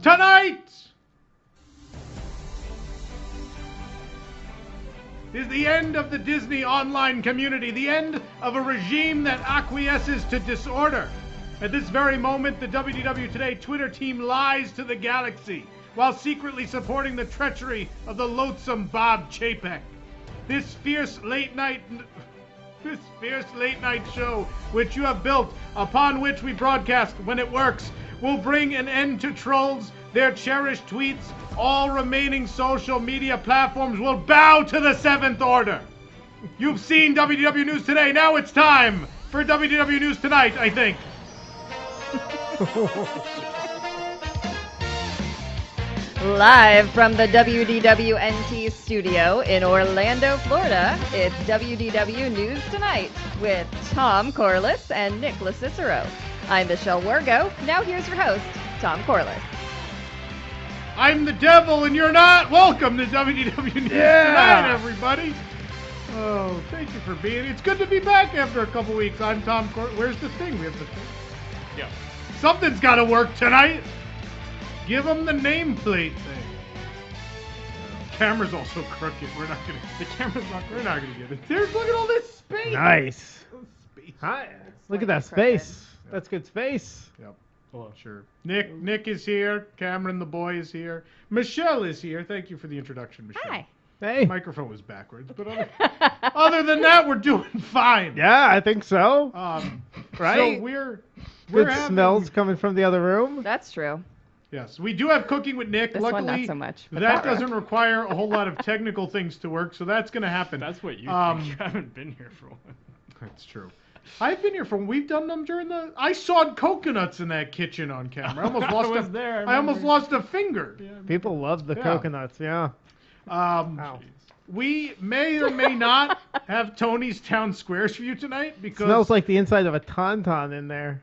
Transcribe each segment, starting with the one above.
Tonight is the end of the Disney online community, the end of a regime that acquiesces to disorder. At this very moment, the WDW Today Twitter team lies to the galaxy while secretly supporting the treachery of the loathsome Bob Chapek. This fierce late night show which you have built, upon which we broadcast when it works, will bring an end to trolls, their cherished tweets. All remaining social media platforms will bow to the Seventh Order. You've seen WDW News Today. Now it's time for WDW News Tonight, I think. Live from the WDW NT studio in Orlando, Florida, it's WDW News Tonight with Tom Corliss and Nick LaCicero. I'm Michelle Wargo. Now here's your host, Tom Corliss. I'm the devil and you're not. Welcome to WDW News Tonight, everybody. Oh, thank you for being here. It's good to be back after a couple weeks. I'm Tom Corliss. Where's the thing? We have the thing. Yeah. Something's got to work tonight. Give them the nameplate thing. Camera's also crooked. We're not gonna. The camera's not. We're not gonna get it. There's. Look at all this space. Nice. Space. Hi. Look at that space. Yep. That's good space. Yep. Oh, sure. Nick is here. Cameron the boy is here. Michelle is here. Thank you for the introduction, Michelle. Hi. Hey. The microphone was backwards, but other than that, we're doing fine. Yeah, I think so. So Right? we're good having, smells coming from the other room. That's true. Yes, we do have cooking with Nick. This Luckily, one not so much. that doesn't require a whole lot of technical things to work, so that's going to happen. That's what you think. You haven't been here for one. That's true. I've been here for. We've done them during the. I sawed coconuts in that kitchen on camera. I almost lost I almost lost a finger. Yeah. People love the coconuts. Yeah. We may or may not have Tony's Town Squares for you tonight because Smells like the inside of a tauntaun in there.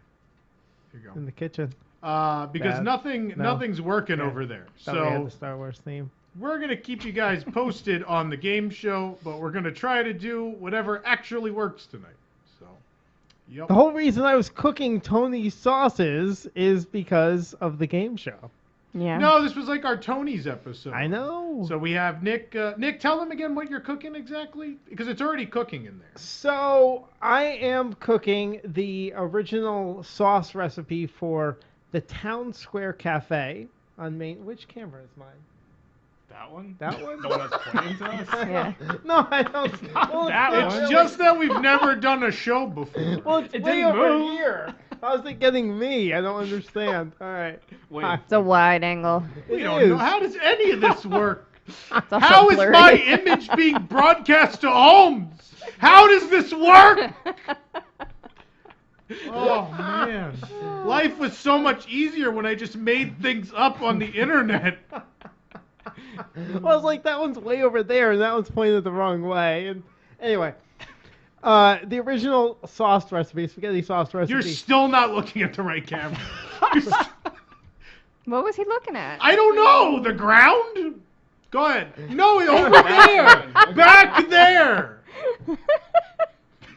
Here you In the kitchen. go. Because nothing's working over there. Thought we had So the Star Wars theme. we're going to keep you guys posted on the game show, but we're going to try to do whatever actually works tonight. So, yep. The whole reason I was cooking Tony's sauces is because of the game show. Yeah. No, this was like our Tony's episode. I know. So we have Nick. Nick, tell them again what you're cooking exactly, because it's already cooking in there. So I am cooking the original sauce recipe for the Town Square Cafe on Main. Which camera is mine? That one? That one? The one that's pointing to us? Yeah. No, I don't. Well, that not one. It's really. just that we've never done a show before. Well, it's It way didn't over move. here. How's it getting me? I don't understand. All right. Wait. Hi. It's a wide angle. We It don't know. is. How does any of this work? It's also How is blurry. my image being broadcast to homes? How does this work? Oh, man. Life was so much easier when I just made things up on the internet. Well, it's like that one's way over there, and that one's pointed the wrong way. And anyway, the original sauce recipe, spaghetti sauce recipe. You're still not looking at the right camera. What was he looking at? I don't know. The ground? Go ahead. No, over there. Back there.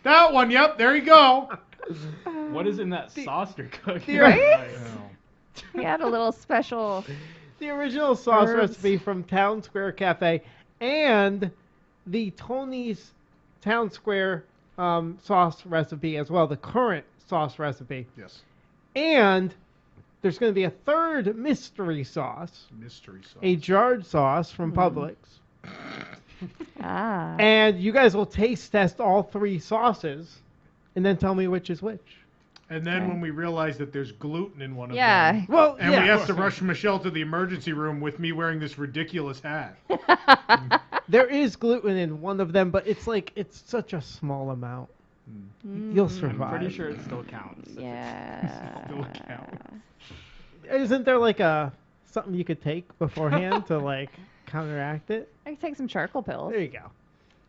That one. Yep. There you go. What is in that sauce you're cooking? Right? He had a little special. The original sauce Herbs. recipe from Town Square Cafe and the Tony's Town Square sauce recipe as well, the current sauce recipe. Yes. And there's going to be a third mystery sauce, Mystery sauce. a jarred sauce from Publix. Ah. And you guys will taste test all three sauces and then tell me which is which. And then when we realize that there's gluten in one of Yeah. them. Well, And yeah. we have to rush Michelle to the emergency room with me wearing this ridiculous hat. There is gluten in one of them, but it's such a small amount. You'll survive. I'm pretty sure it still counts. Yeah. Still count. Isn't there like something you could take beforehand to like counteract it? I can take some charcoal pills. There you go.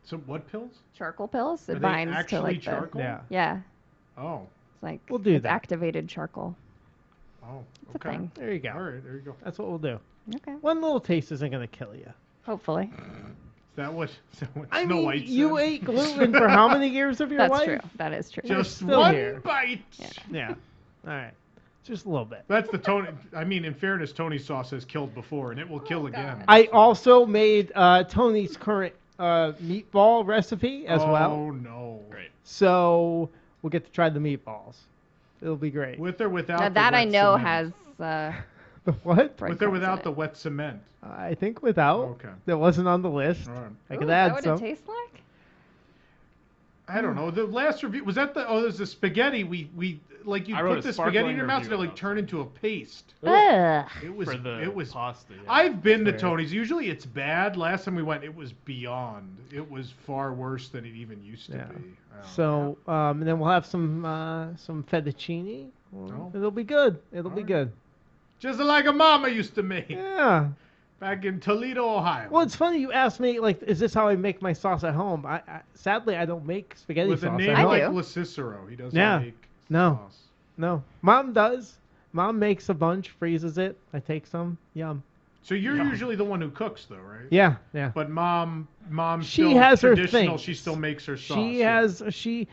So what pills? Charcoal pills. Are It they binds to actually like charcoal? Yeah. the. Yeah. Oh. It's like We'll do it's that. activated charcoal. Oh. It's Okay. a thing. There you go. All right. There you go. That's what we'll do. Okay. One little taste isn't going to kill you. Hopefully. Is that what I Snow mean, White you said? ate gluten for how many years of your That's life? true. That is true. Just still one here. bite. Yeah. Yeah. All right. Just a little bit. That's the Tony. I mean, in fairness, Tony's sauce has killed before, and it will kill again. I also made Tony's current meatball recipe as well. Oh no! Great. So we'll get to try the meatballs. It'll be great. With or without Now the that I wet know cement? has The what? breadcrumbs With or in without it. the wet cement. I think without. Okay. That wasn't on the list. All right. I Ooh, could is add that what some. it tastes like? I don't know. The last review was that the there's the spaghetti. We like you I wrote put a the spaghetti in sparkling your mouth and review it like about turned into a paste. Ugh. It was For the it was pasta. Yeah. I've been to Weird. Tony's. Usually it's bad. Last time we went, it was beyond. It was far worse than it even used to Yeah. be. Oh. So and then we'll have some fettuccine. Oh. It'll be good. It'll be Alright. good. Just like a mama used to make Yeah. back in Toledo, Ohio. Well, it's funny you asked me, like, is this how I make my sauce at home? I sadly, I don't make spaghetti with a sauce name at I home. like do. LaCicero, he doesn't Yeah. make No. sauce. No. Mom does. Mom makes a bunch, freezes it. I take some. Yum. So you're Yum. usually the one who cooks, though, right? Yeah, yeah. But mom, She still has her traditional. things. She still makes her sauce. She yeah. has she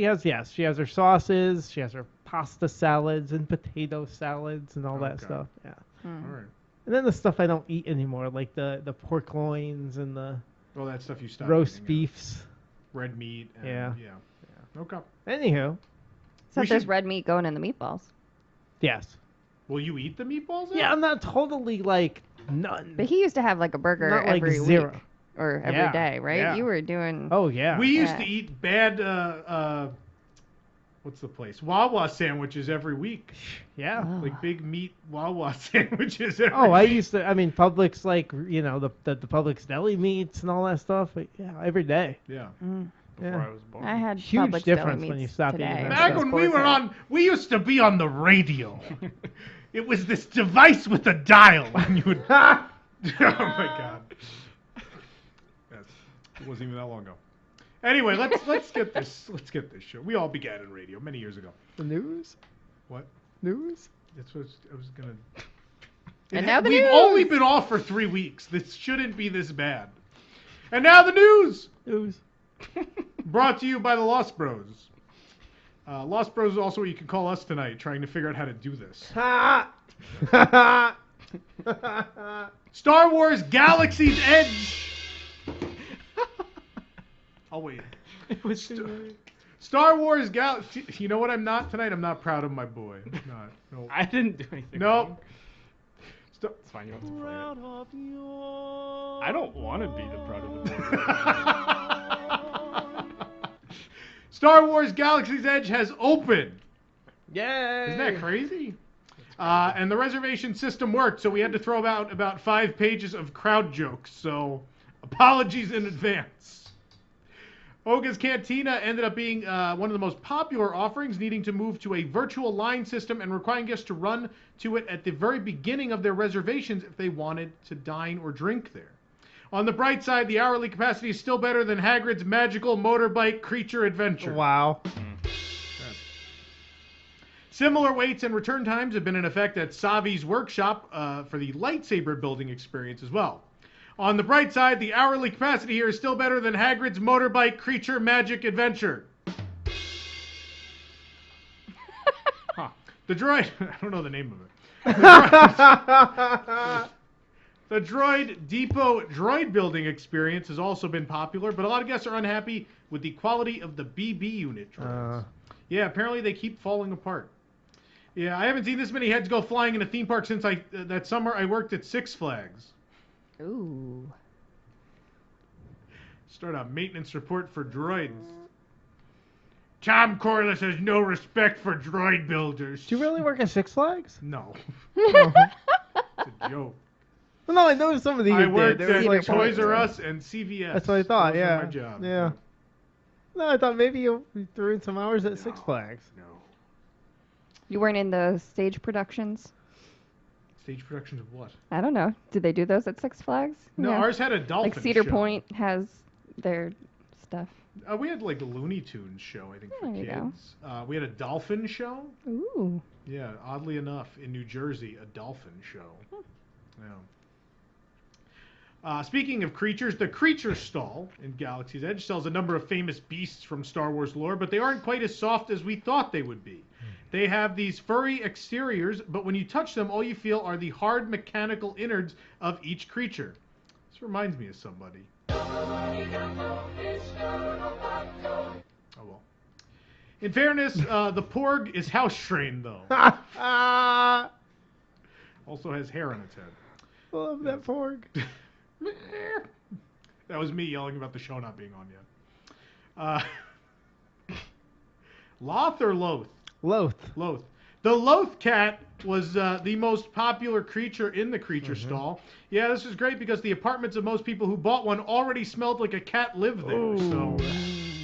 has yes, she has her sauces, she has her pasta salads and potato salads and all that Okay. stuff. Yeah. All right. And then the stuff I don't eat anymore, like the pork loins and the Well, that stuff you stopped roast eating, beefs. red meat. And, Yeah. Okay. Anywho, So We there's should- red meat going in the meatballs. yes. Will you eat the meatballs? then? Yeah, I'm not totally like none. But he used to have like a burger Not like every zero. week or every Yeah, day, right? yeah. You were doing. Oh yeah. We used Yeah. to eat bad. What's the place? Wawa sandwiches every week. yeah. Oh. Like big meat Wawa sandwiches every Oh, I week. used to. I mean, Publix, like the Publix deli meats and all that stuff. But yeah, every day. Yeah. Mm. Before Yeah. I was born. I had Huge Publix deli difference when meats you stop eating today. that Back stuff. when we were we used to be on the radio. It was this device with a dial, and you would. Oh my God. Yes, it wasn't even that long ago. Anyway, let's get this show. We all began in radio many years ago. The news. What? News. That's what I was gonna. And now the We've news. only been off for 3 weeks. This shouldn't be this bad. And now the news. News. Brought to you by the Lost Bros. Lost Bros is also what you can call us tonight, trying to figure out how to do this. Ha! Star Wars Galaxy's Edge. I'll wait. It was Star Wars Galaxy. You know what I'm not tonight? I'm not proud of my boy. I'm not. No. I didn't do anything. No. wrong. Sta- It's fine. You don't have to play it. Proud of you. I don't want to be the proud of the boy. Star Wars Galaxy's Edge has opened. Yay! Isn't that crazy? And the reservation system worked, so we had to throw out about 5 pages of crowd jokes. So apologies in advance. Oga's Cantina ended up being one of the most popular offerings, needing to move to a virtual line system and requiring guests to run to it at the very beginning of their reservations if they wanted to dine or drink there. On the bright side, the hourly capacity is still better than Hagrid's magical motorbike creature adventure. Wow. Similar waits and return times have been in effect at Savi's workshop for the lightsaber building experience as well. On the bright side, the hourly capacity here is still better than Hagrid's motorbike creature magic adventure. Huh. The droid, I don't know the name of it. The Droid Depot droid building experience has also been popular, but a lot of guests are unhappy with the quality of the BB unit droids. Yeah, apparently they keep falling apart. Yeah, I haven't seen this many heads go flying in a theme park since that summer I worked at Six Flags. Ooh. Start a maintenance report for droids. Tom Corliss has no respect for droid builders. Do you really work at Six Flags? No. Oh. It's a joke. Well, no, I know some of these. I worked There was at like Toys R one- Us and CVS. That's what I thought. Those were Yeah. my job. Yeah. No, I thought maybe you threw in some hours at Six Flags. No. You weren't in the stage productions? Stage productions of what? I don't know. Did they do those at Six Flags? No, Yeah. ours had a dolphin Like Cedar show. Point has their stuff. We had like a Looney Tunes show, I think, for There you go. kids. We had a dolphin show. Ooh. Yeah, oddly enough, in New Jersey, a dolphin show. Yeah. Speaking of creatures, the Creature Stall in Galaxy's Edge sells a number of famous beasts from Star Wars lore, but they aren't quite as soft as we thought they would be. They have these furry exteriors, but when you touch them, all you feel are the hard mechanical innards of each creature. This reminds me of somebody. Oh well. In fairness, the Porg is house trained, though. Also has hair on its head. Love that Porg. That was me yelling about the show not being on yet. Loth or Loth? Loth. Loth. The Loth cat was the most popular creature in the Creature Stall. Yeah, this is great because the apartments of most people who bought one already smelled like a cat lived there. Ooh. So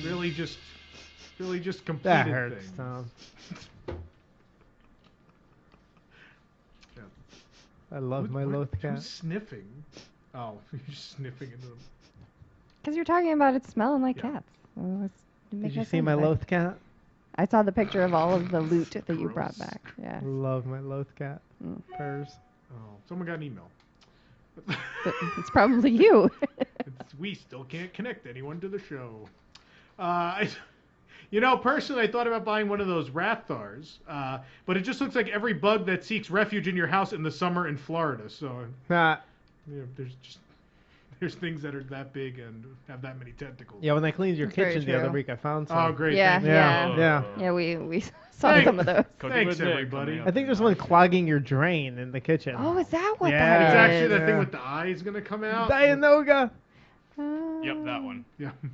really just completed That hurts, things. Tom. Yeah. I love my Loth cat. Who's sniffing? Oh, you're just sniffing into them. Because you're talking about it smelling like Yeah. cats. Well, Did you see my Loth cat? I saw the picture of all of the loot that you brought Gross. back. Yeah. Love my Loth cat. Purrs. Oh, someone got an email. But it's probably you. We still can't connect anyone to the show. Personally, I thought about buying one of those Rathars, but it just looks like every bug that seeks refuge in your house in the summer in Florida. So, there's things that are that big and have that many tentacles. Yeah, when I cleaned your That's very kitchen the other true. week, I found some. Oh, great. Yeah, thank you. Yeah. Yeah, we saw Thanks. some of those. Thanks, everybody. I think there's one clogging your drain in the kitchen. Oh, is that what Yeah. It's that is? actually that thing Yeah. with the eye is going to come out. Dianoga. Yep, that one. Yeah. I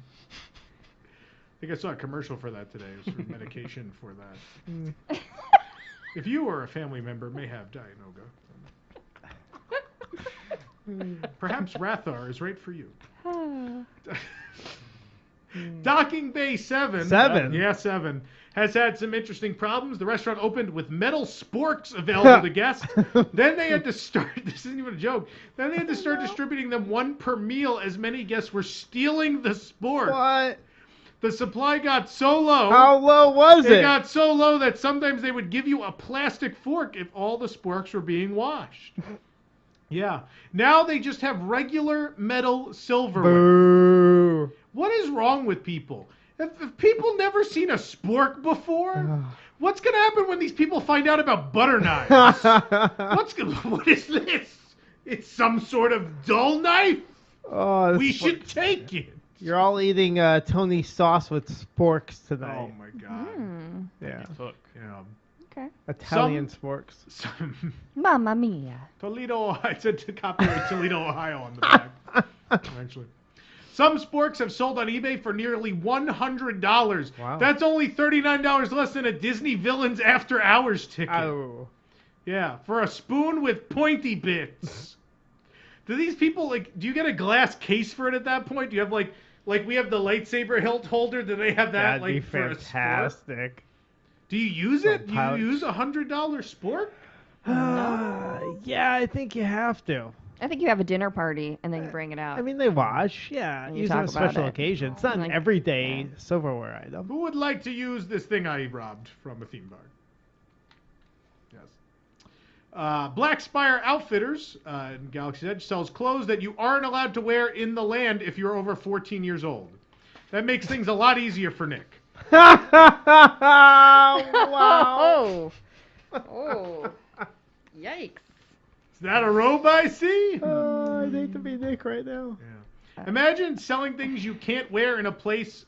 think I saw a commercial for that today. It was for medication for that. If you or a family member may have Dianoga, perhaps Rathar is right for you. Docking Bay 7. 7? Yeah, 7. Has had some interesting problems. The restaurant opened with metal sporks available to guests. Then they had to start, this isn't even a joke, then they had to start distributing them one per meal as many guests were stealing the spork. What? The supply got so low. How low was It it? got so low that sometimes they would give you a plastic fork if all the sporks were being washed. Yeah. Now they just have regular metal silverware. Boo. What is wrong with people? Have people never seen a spork before? What's going to happen when these people find out about butter knives? What is this? It's some sort of dull knife? Oh, We should take it. You're all eating Tony sauce with sporks tonight. Oh, my God. Yeah. Look. Yeah. Okay. Italian sporks. Some Mamma mia. Toledo, I said to copyright Toledo, Ohio on the back. Eventually. Some sporks have sold on eBay for nearly $100. Wow. That's only $39 less than a Disney Villains After Hours ticket. Oh. Yeah, for a spoon with pointy bits. Do these people, do you get a glass case for it at that point? Do you have, like we have the lightsaber hilt holder? Do they have that, That'd be for a spork? fantastic. Do you use it? Do you pouch. use a $100 spork? Yeah, I think you have to. I think you have a dinner party and then you bring it out. I mean, they wash. Yeah, And you use it on talk about special it. occasions. It's not an Like, everyday silverware item. Who would like to use this thing I robbed from a theme park? Yes. Black Spire Outfitters in Galaxy's Edge sells clothes that you aren't allowed to wear in the land if you're over 14 years old. That makes things a lot easier for Nick. Wow. Oh. Yikes. Is that a robe I see? Oh, I'd hate to be Nick right now. Yeah. Imagine selling things you can't wear in that place.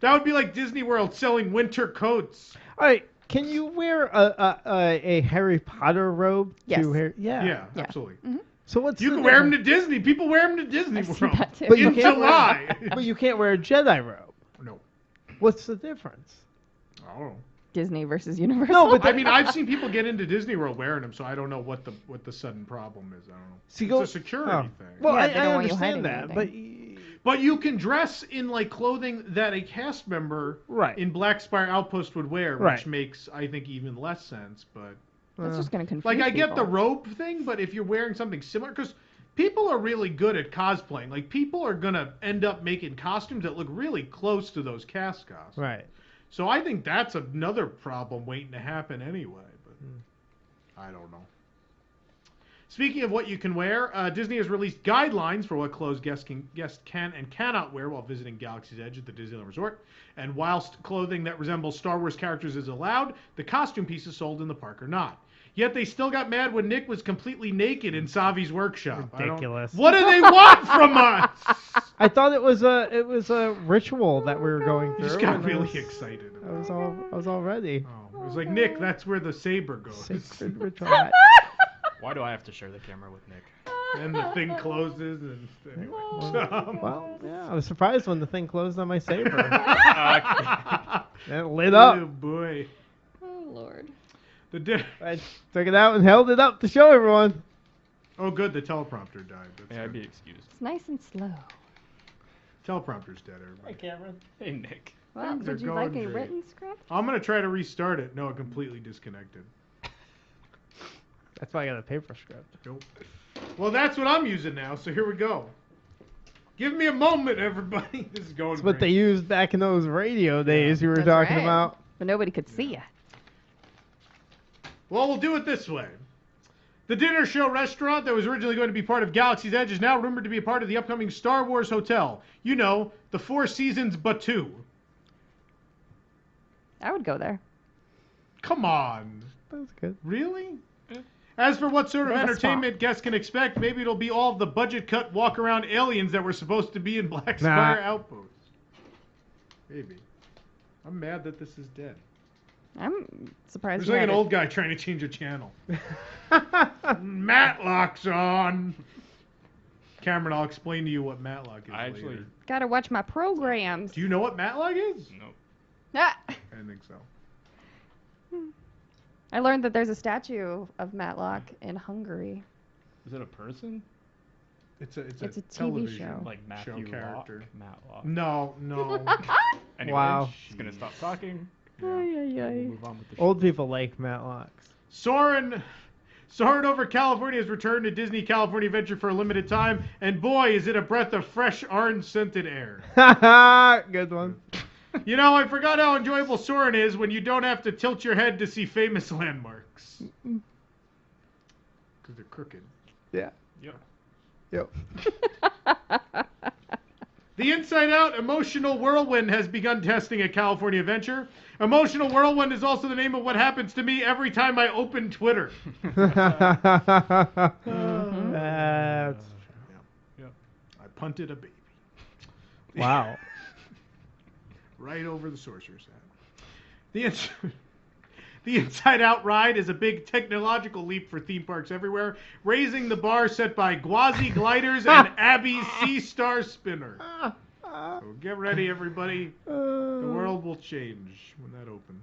That would be like Disney World selling winter coats. All right, can you wear a Harry Potter robe? Yes. Yeah, Yeah. absolutely. Mm-hmm. So what's You the can wear them to difference? Disney. People wear them to Disney I've seen World that too. But you in can't wear- July. But you can't wear a Jedi robe. No. What's the difference? Oh. Disney versus Universal. No, but I mean, I've seen people get into Disney World wearing them, so I don't know what the sudden problem is. I don't know. So you It's go- a security oh. thing. Well, Yeah, they I don't want you understand hiding that, but But you can dress in clothing that a cast member Right. in Black Spire Outpost would wear, which Right. makes I think even less sense. But That's just going to confuse I get the people. robe thing, but if you're wearing something similar, because people are really good at cosplaying. Like people are gonna end up making costumes that look really close to those cast costumes. right. So I think that's another problem waiting to happen anyway. But I don't know. Speaking of what you can wear, Disney has released guidelines for what clothes guests can and cannot wear while visiting Galaxy's Edge at the Disneyland Resort. And whilst clothing that resembles Star Wars characters is allowed, the costume pieces sold in the park are not. Yet they still got mad when Nick was completely naked in Savi's workshop. Ridiculous. What do they want from us? I thought it was a ritual that we were going through. You just got really excited. I was all ready. Oh, it was like, Nick, that's where the saber goes. Sacred ritual. Why do I have to share the camera with Nick? And the thing closes, and anyway. Well, yeah, I was surprised when the thing closed on my saber. And it lit Oh up. boy. Oh, Lord. I took it out and held it up to show everyone. Oh, good, the teleprompter died. That's Yeah, I'd good. be excused. It's nice and slow. Teleprompter's dead, everybody. Hey, Cameron. Hey, Nick. Well, Things are would you like going a great. written script? I'm going to try to restart it. No, it completely disconnected. That's why I got a paper script. Nope. Well, that's what I'm using now, so here we go. Give me a moment, everybody. This is going That's what great. they used back in those radio days you were That's talking right. about. But nobody could see you. Well, we'll do it this way. The dinner show restaurant that was originally going to be part of Galaxy's Edge is now rumored to be a part of the upcoming Star Wars hotel. You know, the Four Seasons Batuu. I would go there. Come on. That was good. Really? As for what sort of They have a entertainment guests can expect, maybe it'll be all of the budget-cut walk-around aliens that were supposed to be in Black Spire Outpost. Maybe. I'm mad that this is dead. I'm surprised. There's you like had an it. old guy trying to change a channel. Matlock's on. Cameron, I'll explain to you what Matlock is I actually later. Gotta watch my programs. Do you know what Matlock is? no. Ah! I didn't think so. I learned that there's a statue of Matlock in Hungary. Is it a person? It's a It's a TV television show. Like Matthew character. Locke? Matlock. No. Anyway, Wow. Just gonna stop talking. Ay, ay, We'll ay. move on with the show. Old people like Matlocks. Soarin' over California has returned to Disney California Adventure for a limited time, and boy, is it a breath of fresh orange-scented air. Good one. You know, I forgot how enjoyable Soarin' is when you don't have to tilt your head to see famous landmarks. Because they're crooked. Yeah. Yep. Yep. The Inside Out Emotional Whirlwind has begun testing at California Adventure. Emotional Whirlwind is also the name of what happens to me every time I open Twitter. That's Yep. I punted a baby. wow. Right over the sorcerer's hat. The Inside Out ride is a big technological leap for theme parks everywhere, raising the bar set by Gwazi Gliders and Abby's Sea Star Spinner. So get ready, everybody. The world will change when that opens.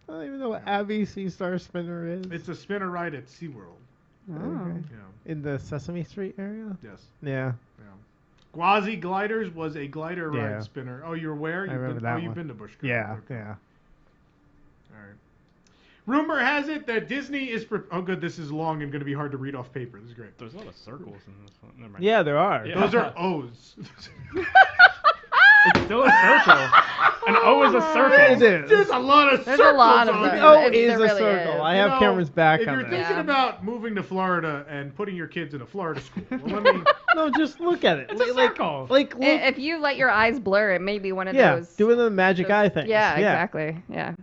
I don't even know what Abby Sea Star Spinner is. It's a spinner ride at SeaWorld. Okay. Yeah. In the Sesame Street area? Yes. Yeah. Yeah. Gwazi Gliders was a glider ride Yeah. spinner. Oh, you're aware? I remember that you've one. been to Busch Gardens. Yeah. Okay. Yeah. All right. Rumor has it that Disney is... oh, good. This is long and going to be hard to read off paper. This is great. There's a lot of circles in this one. Never mind. Yeah, there are. Yeah. Those are O's. It's still a circle. An O is a circle. It is. There's a lot of There's circles a lot of on them. here. O There is a really circle. is. I You have know, Cameron's back if on you're that. thinking Yeah. about moving to Florida and putting your kids in a Florida school, well, let me... No, just look at it. It's a circle. Like look. If you let your eyes blur, it may be one of Yeah, those. doing the magic those- eye thing. Yeah, exactly. Yeah.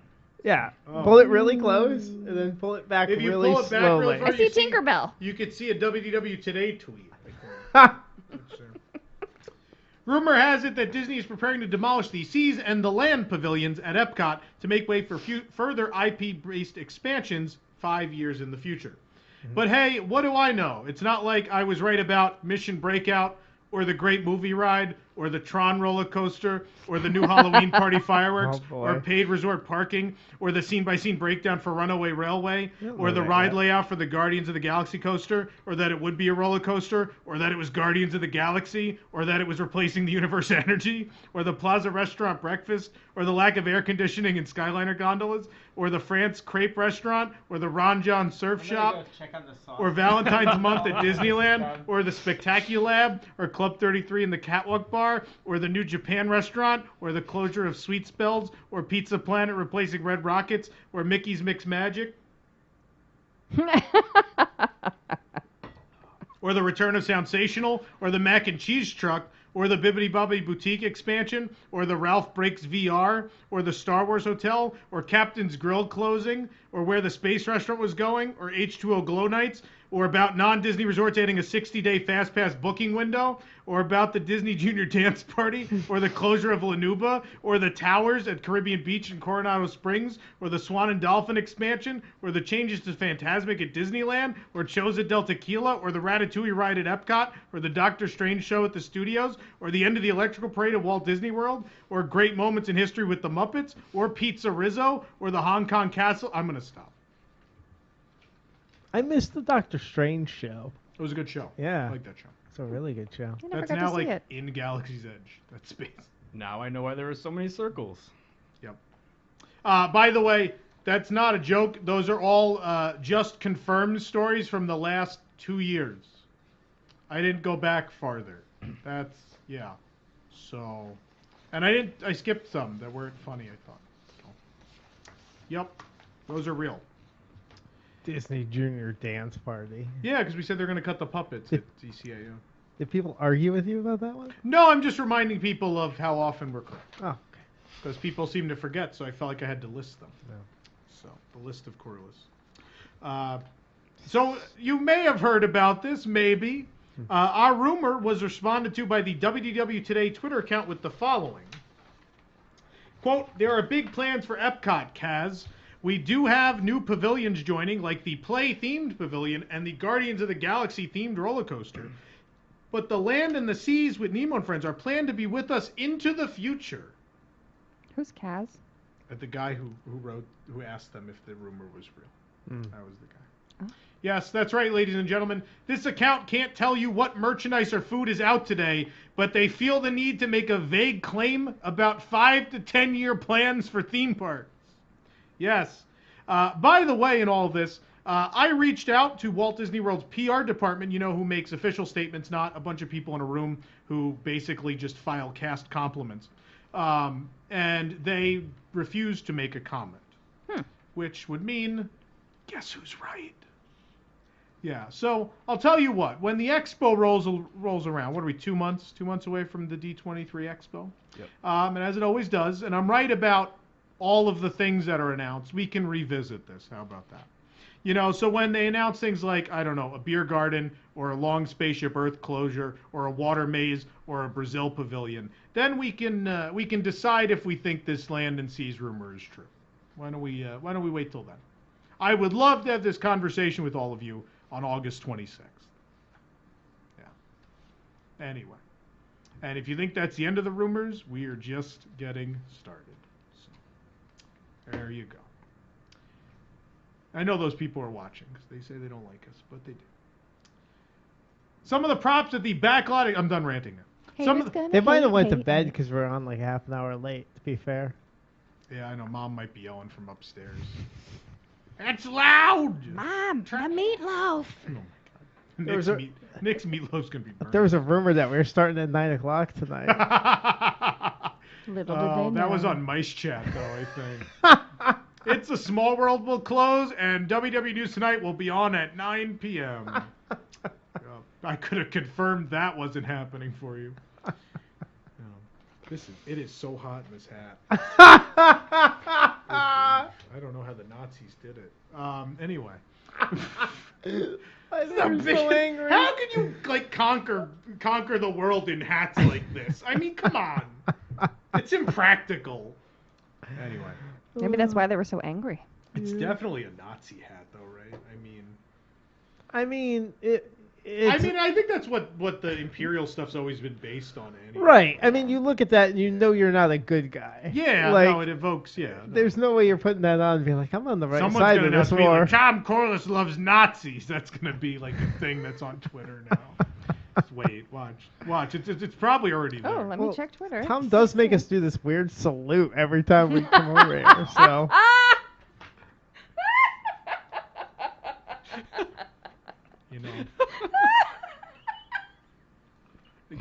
Yeah. Oh. Pull it really close and then pull it back If you really pull it back slowly. really far, I see Tinkerbell. You could see a WDW Today tweet. Ha! Rumor has it that Disney is preparing to demolish the Seas and the Land pavilions at Epcot to make way for further IP-based expansions 5 years in the future. But hey, what do I know? It's not like I was right about Mission Breakout or the Great Movie Ride or the Tron roller coaster or the new Halloween party fireworks Oh, boy. or paid resort parking or the scene-by-scene breakdown for Runaway Railway don't or know the that ride yet. layout for the Guardians of the Galaxy coaster or that it would be a roller coaster or that it was Guardians of the Galaxy or that it was replacing the Universe Energy or the Plaza Restaurant breakfast or the lack of air conditioning in Skyliner gondolas or the France Crepe Restaurant or the Ron John Surf Shop or Valentine's Month at Disneyland, or the Spectaculab, or Club 33 in the Catwalk Bar, or the new Japan restaurant, or the closure of Sweet Spells, or Pizza Planet replacing Red Rockets, or Mickey's Mixed Magic. or the return of Soundsational, or the mac and cheese truck, or the Bibbidi Bobbidi Boutique expansion, or the Ralph Breaks VR, or the Star Wars Hotel, or Captain's Grill closing, or where the space restaurant was going, or H2O Glow Nights, or about non-Disney resorts adding a 60-day fast pass booking window, or about the Disney Junior Dance Party, or the closure of Lanuba, or the towers at Caribbean Beach in Coronado Springs, or the Swan and Dolphin expansion, or the changes to Fantasmic at Disneyland, or Choza del Tequila, or the Ratatouille ride at Epcot, or the Doctor Strange show at the studios, or the end of the Electrical Parade at Walt Disney World, or great moments in history with the Muppets, or Pizza Rizzo, or the Hong Kong Castle. I'm going to stop. I missed the Doctor Strange show. It was a good show. Yeah. I like that show. It's a really good show. I never That's got now to see like it. in Galaxy's Edge. That's space. Now I know why there are so many circles. Yep. By the way, that's not a joke. Those are all just confirmed stories from the last 2 years. I didn't go back farther. That's, yeah. So, and I skipped some that weren't funny, I thought. So. Yep. Those are real. Disney Junior Dance Party. Yeah, because we said they're going to cut the puppets at DCA. Yeah. Did people argue with you about that one? No, I'm just reminding people of how often we're correct. Oh, okay. Because people seem to forget, so I felt like I had to list them. No. So, the list of Corliss. So, you may have heard about this, maybe. Our rumor was responded to by the WDW Today Twitter account with the following. Quote, there are big plans for Epcot, Kaz. We do have new pavilions joining, like the Play-themed pavilion and the Guardians of the Galaxy-themed roller coaster. But the Land and the Seas with Nemo and Friends are planned to be with us into the future. Who's Kaz? The guy who asked them if the rumor was real. That was the guy. Oh. Yes, that's right, ladies and gentlemen. This account can't tell you what merchandise or food is out today, but they feel the need to make a vague claim about 5 to 10 year plans for theme parks. Yes. By the way, in all of this, I reached out to Walt Disney World's PR department, who makes official statements, not a bunch of people in a room who basically just file cast compliments. And they refused to make a comment, which would mean, guess who's right? Yeah, so I'll tell you what, when the expo rolls around, what are we, 2 months? 2 months away from the D23 expo? Yep. And as it always does, and I'm right about all of the things that are announced, we can revisit this. How about that? So when they announce things like, I don't know, a beer garden or a long Spaceship Earth closure or a water maze or a Brazil pavilion, then we can decide if we think this Land and Seas rumor is true. Why don't we wait till then? I would love to have this conversation with all of you on August 26th. Yeah. Anyway. And if you think that's the end of the rumors, we are just getting started. So, there you go. I know those people are watching because they say they don't like us, but they do. Some of the props at the backlot. I'm done ranting now. They might have went to bed because we're on like half an hour late, to be fair. Yeah, I know. Mom might be yelling from upstairs. It's loud! Mom, the meatloaf. Oh, my God. Nick's meatloaf's going to be burned. There was a rumor that we were starting at 9 o'clock tonight. Little did they know. That was on Mice Chat, though, I think. It's a Small World will close, and WDW News Tonight will be on at 9 p.m. I could have confirmed that wasn't happening for you. It is so hot in this hat. I don't know how the Nazis did it. Anyway. I'm so angry. How can you conquer the world in hats like this? I mean, come on. It's impractical. Anyway. Maybe that's why they were so angry. It's definitely a Nazi hat, though, right? I mean, I think that's what the Imperial stuff's always been based on, anyway. Right. I mean, you look at that and you know you're not a good guy. Yeah, like, no, it evokes, yeah. No. There's no way you're putting that on and be like, I'm on the right Someone's side gonna of this be war. like, Tom Corliss loves Nazis. That's going to be like a thing that's on Twitter now. Just wait, watch. It's probably already there. Oh, let me check Twitter. Tom does make us do this weird salute every time we come over here, so. I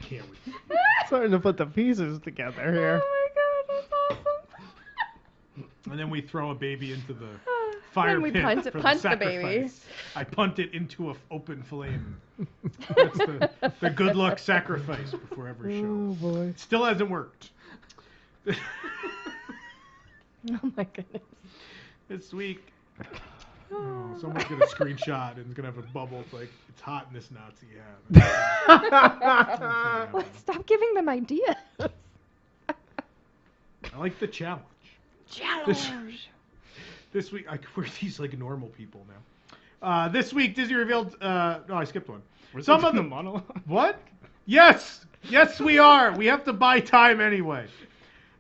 can't wait. Starting to put the pieces together here. Oh my God, that's awesome. And then we throw a baby into the fire Then we pit punt for the the baby. sacrifice. I punt it into an open flame. That's the good luck sacrifice before every show. Oh boy. Still hasn't worked. Oh my goodness. This week, someone's gonna screenshot and it's gonna have a bubble. It's like, it's hot in this Nazi hat. Well, stop giving them ideas. I like the challenge. Challenge. This week, we're these like normal people now. This week, Disney revealed. No, I skipped one. Some of the the monologue. What? Yes, we are. We have to buy time anyway.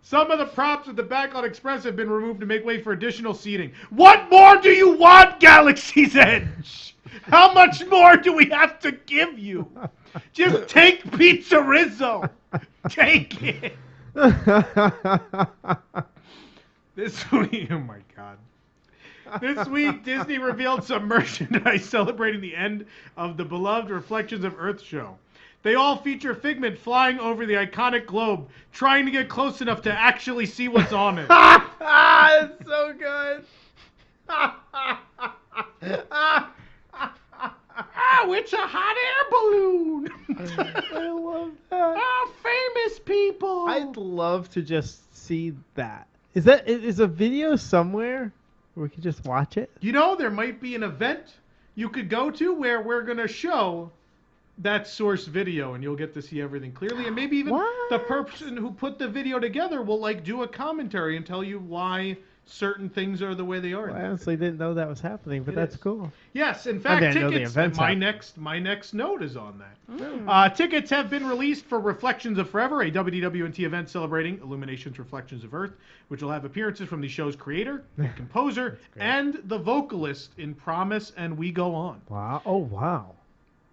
Some of the props at the Backlot Express have been removed to make way for additional seating. What more do you want, Galaxy's Edge? How much more do we have to give you? Just take Pizza Rizzo. Take it. This week, oh my God. This week, Disney revealed some merchandise celebrating the end of the beloved Reflections of Earth show. They all feature Figment flying over the iconic globe, trying to get close enough to actually see what's on it. It's so good. Oh, it's a hot air balloon. I love that. Oh, famous people. I'd love to just see that. Is a video somewhere where we could just watch it? You know, there might be an event you could go to where we're going to show that source video and you'll get to see everything clearly. And maybe even the person who put the video together will like do a commentary and tell you why certain things are the way they are. Well, I honestly didn't know that was happening, but that's cool. Yes, in fact, didn't know the tickets. event's My happening. next note is on that. Tickets have been released for Reflections of Forever, a WDW&T event celebrating Illumination's Reflections of Earth, which will have appearances from the show's creator, the composer, and the vocalist in Promise and We Go On. Wow. Oh, wow.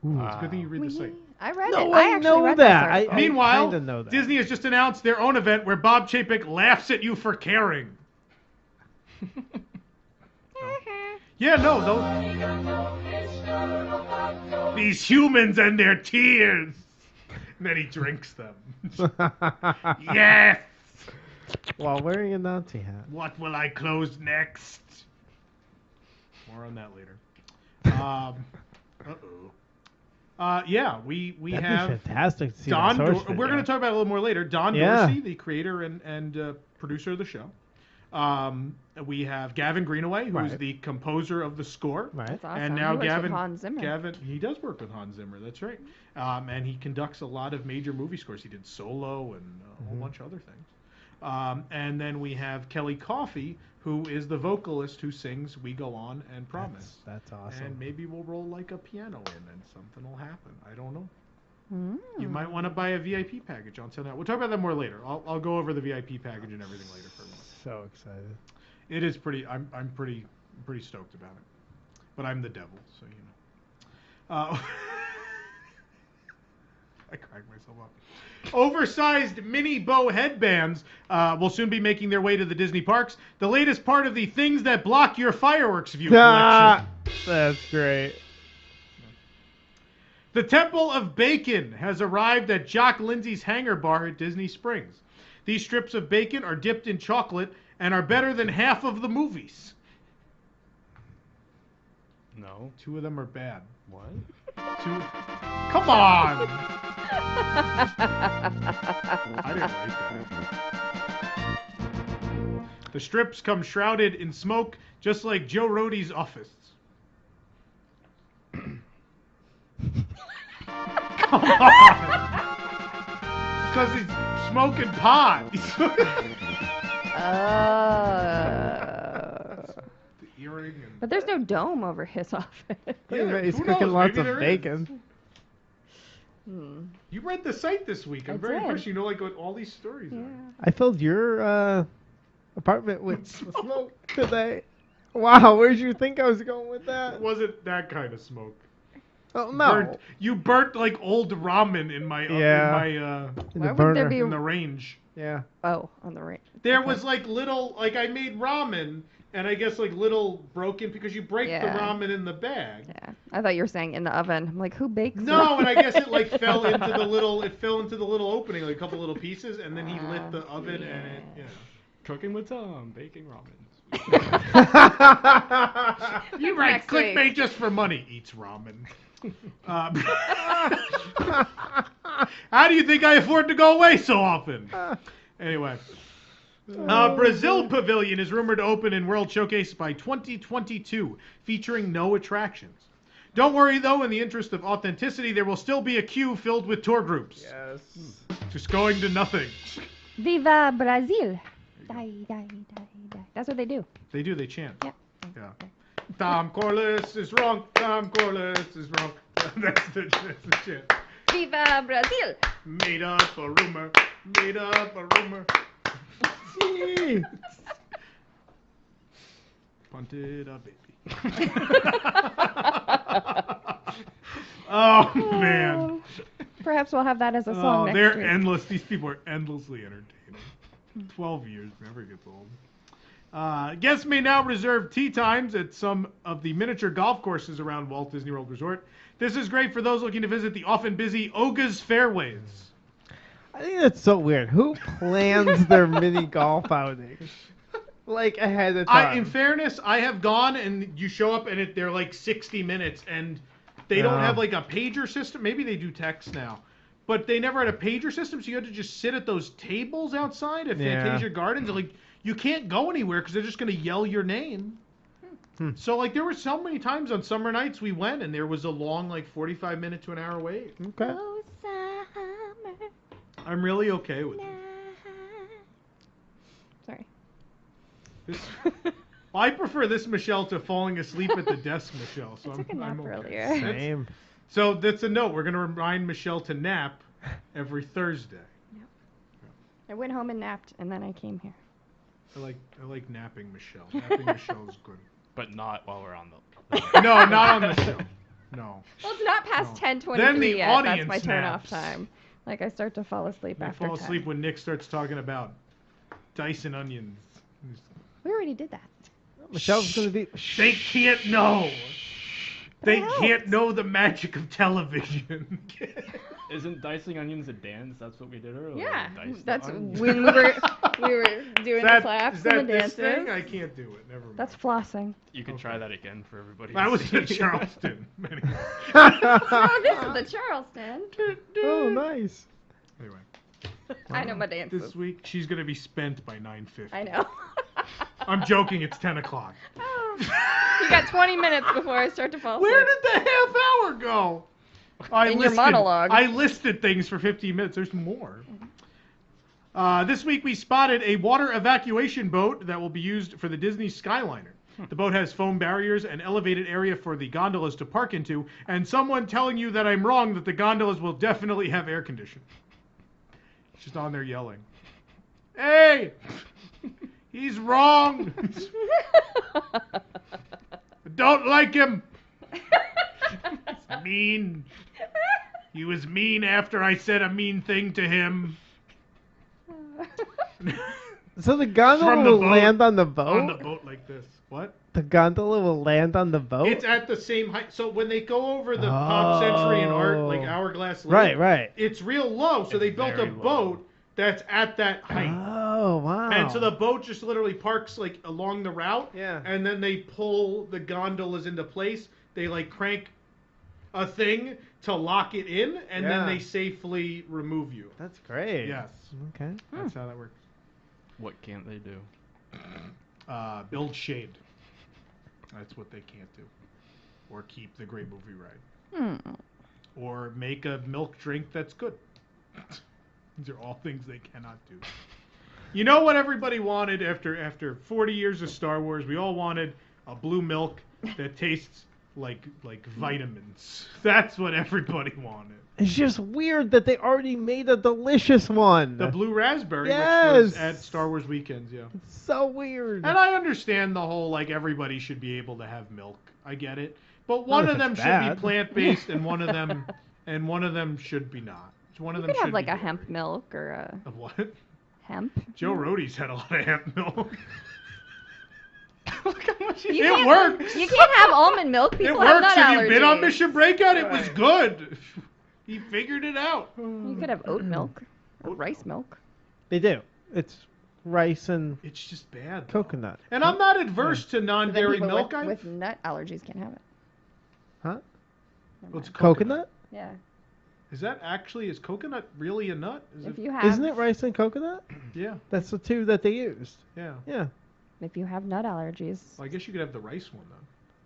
It's a good thing you read the site. I read No, it. I actually know read that. article. Meanwhile, kinda know that. Disney has just announced their own event where Bob Chapek laughs at you for caring. Yeah, no, those... These humans and their tears. And then he drinks them. Yes! While wearing a Nazi hat. What will I close next? More on that later. Yeah, we That'd have be fantastic to see Don. that source We're going to talk about it a little more later. Don Yeah. Dorsey, the creator and producer of the show. We have Gavin Greenaway, who is Right. the composer of the score. Right. That's awesome. And now He works with Gavin, Hans Zimmer. he does work with Hans Zimmer. That's right. And he conducts a lot of major movie scores. He did Solo and a whole bunch of other things. And then we have Kelly Coffey, who is the vocalist who sings "We Go On" and "Promise." That's awesome. And maybe we'll roll like a piano in, and something will happen. I don't know. Mm. You might want to buy a VIP package on sale now. We'll talk about that more later. I'll go over the VIP package and everything later for everyone. So excited. It is pretty. I'm pretty stoked about it. But I'm the devil, so you know. I cracked myself up. Oversized mini bow headbands will soon be making their way to the Disney parks. The latest part of the Things That Block Your Fireworks View collection. That's great. The Temple of Bacon has arrived at Jock Lindsay's Hangar Bar at Disney Springs. These strips of bacon are dipped in chocolate and are better than half of the movies. No. 2 of them are bad. What? 2. Come on! I didn't write that. The strips come shrouded in smoke, just like Joe Rohde's office. Come on! Because he's smoking pot. The earring and... But there's no dome over his office. He's who cooking knows? lots Maybe of there is. bacon. You read the site this week. I'm I very did. impressed. You know, like, what all these stories Yeah. are. I filled your apartment with smoke today. Wow, where'd you think I was going with that? It wasn't that kind of smoke. Oh no! You burnt like old ramen in my Yeah. in Why the would there burner. be- in the range. Yeah. Oh, on the right. There Okay. was like little I made ramen and I guess like little broken because you break Yeah. the ramen in the bag. Yeah, I thought you were saying in the oven. I'm like, who bakes? No, and I guess it like ramen? fell into the little opening, like a couple little pieces, and then he lit the oven and it. Yeah. Cooking with Tom, baking ramen. You write Next week. clickbait just for money. Eats ramen. How do you think I afford to go away so often? Anyway. Brazil Pavilion is rumored to open in World Showcase by 2022, featuring no attractions. Don't worry, though, in the interest of authenticity, there will still be a queue filled with tour groups. Yes. Just going to nothing. Viva Brazil. Die, die, die, die. That's what they do. They do, they chant. Yeah. Yeah. Tom Corliss is wrong. Tom Corliss is wrong. That's the chant. Viva Brazil. Made up a rumor. Made up a rumor. Punted a baby. Oh, man. Perhaps we'll have that as a song next they're week. endless. These people are endlessly entertaining. 12 years never gets old. Guests may now reserve tee times at some of the miniature golf courses around Walt Disney World Resort. This is great for those looking to visit the often busy Oga's Fairways. I think that's so weird. Who plans their mini golf outings? Like ahead of time. In fairness, I have gone and you show up and they're like 60 minutes and they don't have like a pager system. Maybe they do text now. But they never had a pager system, so you had to just sit at those tables outside at Fantasia Gardens. And, like, you can't go anywhere because they're just going to yell your name. So, like, there were so many times on summer nights we went and there was a long, like, 45-minute to an hour wait. Okay. Oh, summer I'm really okay with it. Sorry. This, I prefer this Michelle to falling asleep at the desk, Michelle. So I took a I'm nap okay. earlier. Same. So that's a note. We're going to remind Michelle to nap every Thursday. I went home and napped, and then I came here. I like napping Michelle. Napping Michelle is good. But not while we're on No, not on the show. No. Well, it's not past No. 10:23 Then the yet. That's audience my turn-off naps. time. Like, I start to fall asleep I after fall 10. asleep when Nick starts talking about Dyson onions. We already did that. Michelle's gonna be. They can't know. They What can't know the magic of television. Isn't dicing onions a dance? That's what we did earlier. Yeah, Dice the that's onions. when we were doing the claps is that and the this dances. thing? I can't do it. Never mind. That's flossing. You can try that again for everybody. I to was see. in Charleston. Anyway. Oh, this is the Charleston. Oh, nice. Anyway. I know my dances. This week, she's going to be spent by 9:50. I know. I'm joking. It's 10 o'clock. Oh, you got 20 minutes before I start to fall asleep. Where did the half hour go? In your monologue. I listed things for 15 minutes. There's more. This week we spotted a water evacuation boat that will be used for the Disney Skyliner. The boat has foam barriers and elevated area for the gondolas to park into, and someone telling you that I'm wrong, that the gondolas will definitely have air conditioning. Just on there yelling. Hey! He's wrong! I don't like him! He's mean. He was mean after I said a mean thing to him. So the gondola From the will boat. land on the boat? On the boat like this. What? The gondola will land on the boat? It's at the same height. So when they go over the Pop Century and Art, like Hourglass Lake, Right. it's real low. So they It's built a very boat that's at that height. Oh, wow. And so the boat just literally parks like along the route. Yeah. And then they pull the gondolas into place. They like crank a thing to lock it in, and then Yeah. they safely remove you. That's great. Yes. Okay. That's how that works. What can't they do? Build shade. That's what they can't do. Or keep the great movie ride. Or make a milk drink that's good. These are all things they cannot do. You know what everybody wanted after 40 years of Star Wars? We all wanted a blue milk that tastes like vitamins. That's what everybody wanted. It's just weird that they already made a delicious one. The blue raspberry, which Yes. was at Star Wars weekends, yeah. It's so weird. And I understand the whole, like, everybody should be able to have milk. I get it. But one Not of if them it's should bad. be plant-based and one of them should be not. One of You them could have should like be a dairy. hemp milk or a Of what? hemp. Joe Rohde's had a lot of hemp milk. Look how much You It can't- works. You can't have almond milk. It People have works. nut Have you been on allergies. Mission Breakout? It was good. He figured it out. You could have oat milk or rice milk. They do. It's rice and It's just bad. Though. coconut. And I'm not adverse to But then non-dairy people milk. with nut allergies can't have it. Huh? Never What's mind. Coconut? Yeah. Is coconut really a nut? If you have, Isn't it rice and coconut? Yeah, That's the two that they used. yeah. Yeah. if you have nut allergies, Well, I guess you could have the rice one then.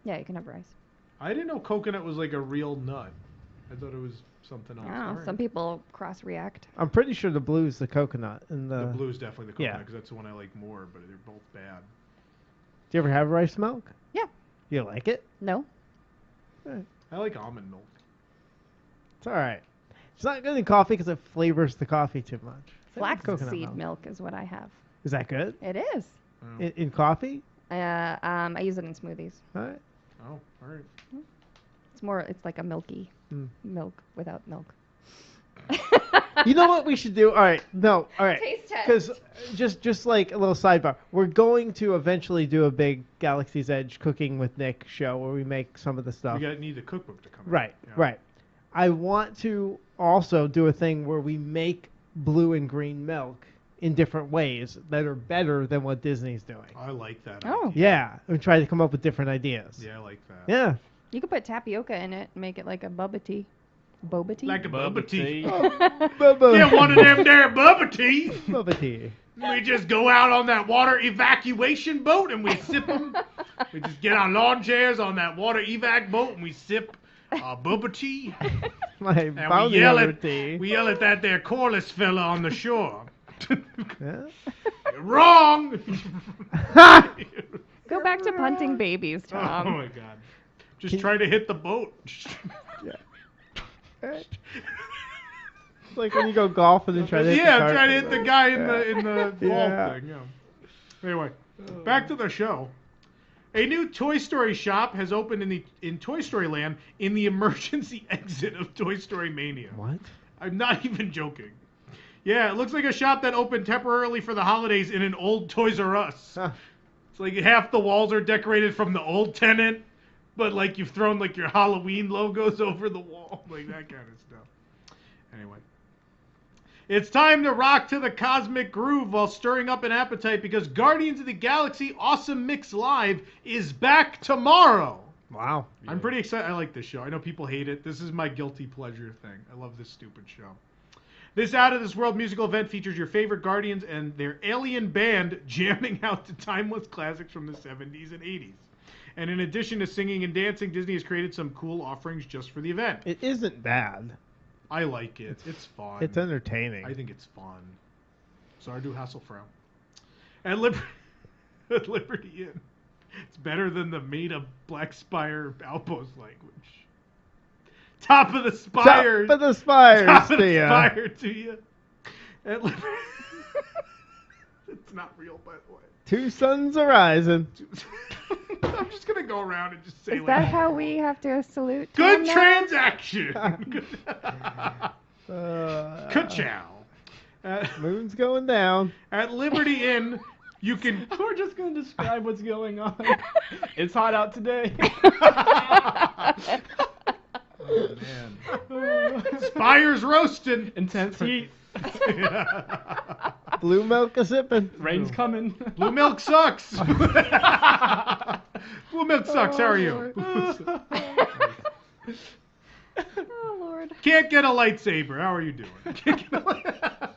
yeah, you can have rice. I didn't know coconut was like a real nut. I thought it was something else. I don't know. Alright. Some people cross-react. I'm pretty sure the blue's the coconut and The blue is definitely the yeah. coconut because that's the one I like more, but they're both bad. Do you ever have rice milk? Yeah. You like it? No. I like almond milk. It's all right. It's not good in coffee because it flavors the coffee too much. Coconut Flaxseed milk is what I have. Is that good? It is. Oh, In coffee? I use it in smoothies. All right. all right. It's like a milky milk without milk. You know what we should do? All right. No. All right. Taste test. Because just like a little sidebar, we're going to eventually do a big Galaxy's Edge cooking with Nick show where we make some of the stuff. We need the cookbook to come. out. Right. Yeah. Right. I want to also do a thing where we make blue and green milk in different ways that are better than what Disney's doing. I like that. Oh. idea. Yeah, and try to come up with different ideas. Yeah, I like that. Yeah. You could put tapioca in it and make it like a boba tea. Boba tea? Like a bubba tea. Bubba. Yeah, one of them there bubba tea. Bubba tea. We just go out on that water evacuation boat and we sip them. We just get our lawn chairs on that water evac boat and we sip bubba tea. My And bounty hunter tea. we yell at that there Corliss fella on the shore. Yeah. You're wrong. Go back to punting babies, Oh Tom. my god. Just try to hit the boat. It's like when you go golfing and try to hit the cart. try to hit the guy in the ball Yeah. thing. Yeah. Anyway, back to the show. A new Toy Story shop has opened in Toy Story Land in the emergency exit of Toy Story Mania. What? I'm not even joking. Yeah, it looks like a shop that opened temporarily for the holidays in an old Toys R Us. Huh. It's like half the walls are decorated from the old tenant, but like you've thrown like your Halloween logos over the wall, like that kind of stuff. Anyway. It's time to rock to the cosmic groove while stirring up an appetite because Guardians of the Galaxy Awesome Mix Live is back tomorrow. Wow. I'm pretty excited. I like this show. I know people hate it. This is my guilty pleasure thing. I love this stupid show. This out-of-this-world musical event features your favorite Guardians and their alien band jamming out to timeless classics from the 70s and 80s. And in addition to singing and dancing, Disney has created some cool offerings just for the event. It isn't bad. I like it. It's fun. It's entertaining. I think it's fun. Sardu Hasselfrau. At Liberty Inn. It's better than the made-up Black Spire Outpost language. Top of the spire. Top of the spires Top of to the ya. spire to you. At Liberty. It's not real, by the way. Two suns are rising. I'm just gonna go around and just say Is that how we have to salute good Tom now? transaction. Ka-chow. Moon's going down. At Liberty Inn, you can. We're just going to describe what's going on. It's hot out today. Oh man. Spire's roasting. Intense heat. Blue milk a sipping. Rain's coming. Blue milk sucks. Blue milk sucks. How are you? Oh, Lord. Can't get a lightsaber. How are you doing? Can't get a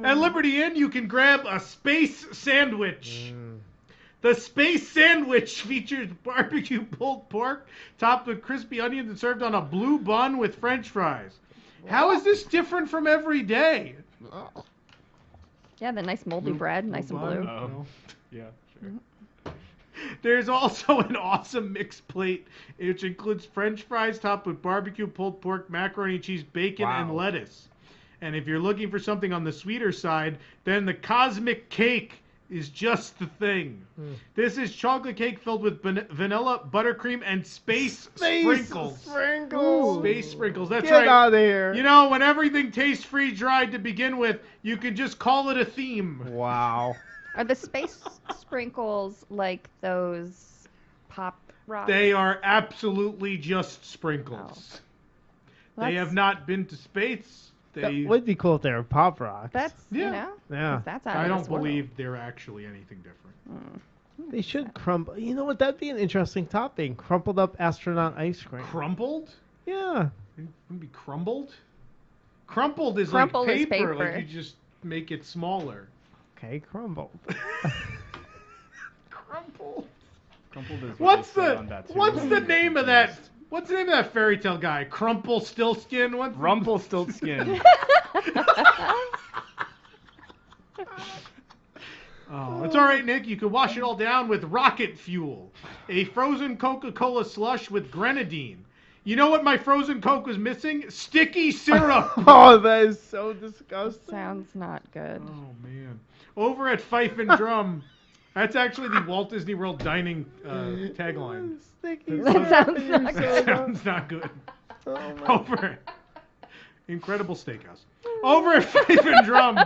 At Liberty Inn, you can grab a space sandwich. The space sandwich features barbecue pulled pork topped with crispy onions and served on a blue bun with French fries. How is this different from every day? Yeah, the nice moldy bread, nice and bun. blue. Oh. Yeah, sure. There's also an awesome mixed plate, which includes French fries topped with barbecue pulled pork, macaroni and cheese, bacon, and lettuce. And if you're looking for something on the sweeter side, then the cosmic cake is just the thing. This is chocolate cake filled with vanilla, buttercream, and space sprinkles. Sprinkles. Space sprinkles. That's Get right. out of here. You know, when everything tastes freeze-dried to begin with, you can just call it a theme. Wow. Are the space sprinkles like those pop rocks? They are absolutely just sprinkles. Well, They have not been to space. That They, would be cool if they were Pop Rocks. That's, Yeah. you know, Yeah. 'cause that's out I of don't this world. believe they're actually anything different. They should crumble. You know what? That'd be an interesting topping. Crumpled up astronaut ice cream. Crumpled? Yeah. It wouldn't be crumbled? Crumpled is Crumpled like is paper. paper. Like you just make it smaller. Okay, crumbled. Crumpled. Crumpled is What's what they say the on that too. what's Don't the get name of that? confused. What's the name of that fairy tale guy? Crumplestiltskin? What's Rumpelstiltskin. Oh, it's all right, Nick. You can wash it all down with rocket fuel, a frozen Coca-Cola slush with grenadine. You know what my frozen Coke was missing? Sticky syrup. Oh, that is so disgusting. Sounds not good. Oh man! Over at Fife and Drum, that's actually the Walt Disney World dining tagline. Sticky That syrup sounds in your not That soda. sounds not good. Oh my Over at Incredible Steakhouse. Over at Fife and Drum.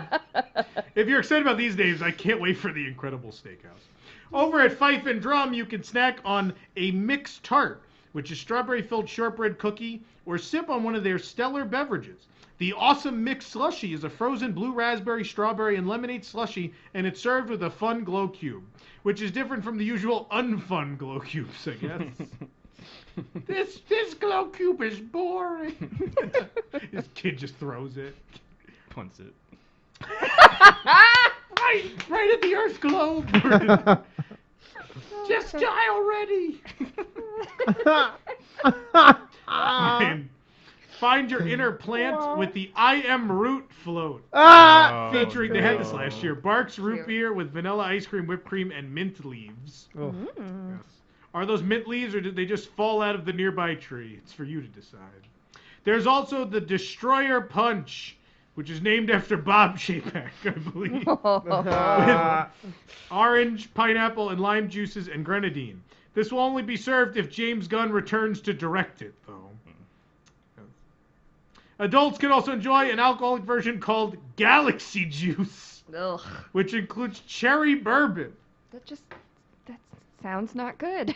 If you're excited about these names, I can't wait for the Incredible Steakhouse. Over at Fife and Drum, you can snack on a mixed tart, which is strawberry-filled shortbread cookie, or sip on one of their stellar beverages. The Awesome Mix Slushie is a frozen blue raspberry, strawberry, and lemonade slushie, and it's served with a fun glow cube, which is different from the usual unfun glow cubes, I guess. This glow cube is boring. This kid just throws it. Punts it. Right at the Earth globe. Just die already. And find your inner plant with the I Am Root float. Ah! Featuring, they had this no. last year, Barks root Cute. beer with vanilla ice cream, whipped cream, and mint leaves. Oh. Yes. Are those mint leaves or did they just fall out of the nearby tree? It's for you to decide. There's also the Destroyer Punch, which is named after Bob Chapek, I believe. With orange, pineapple, and lime juices and grenadine. This will only be served if James Gunn returns to direct it, though. Adults can also enjoy an alcoholic version called Galaxy Juice, Ugh. which includes cherry bourbon. That sounds not good.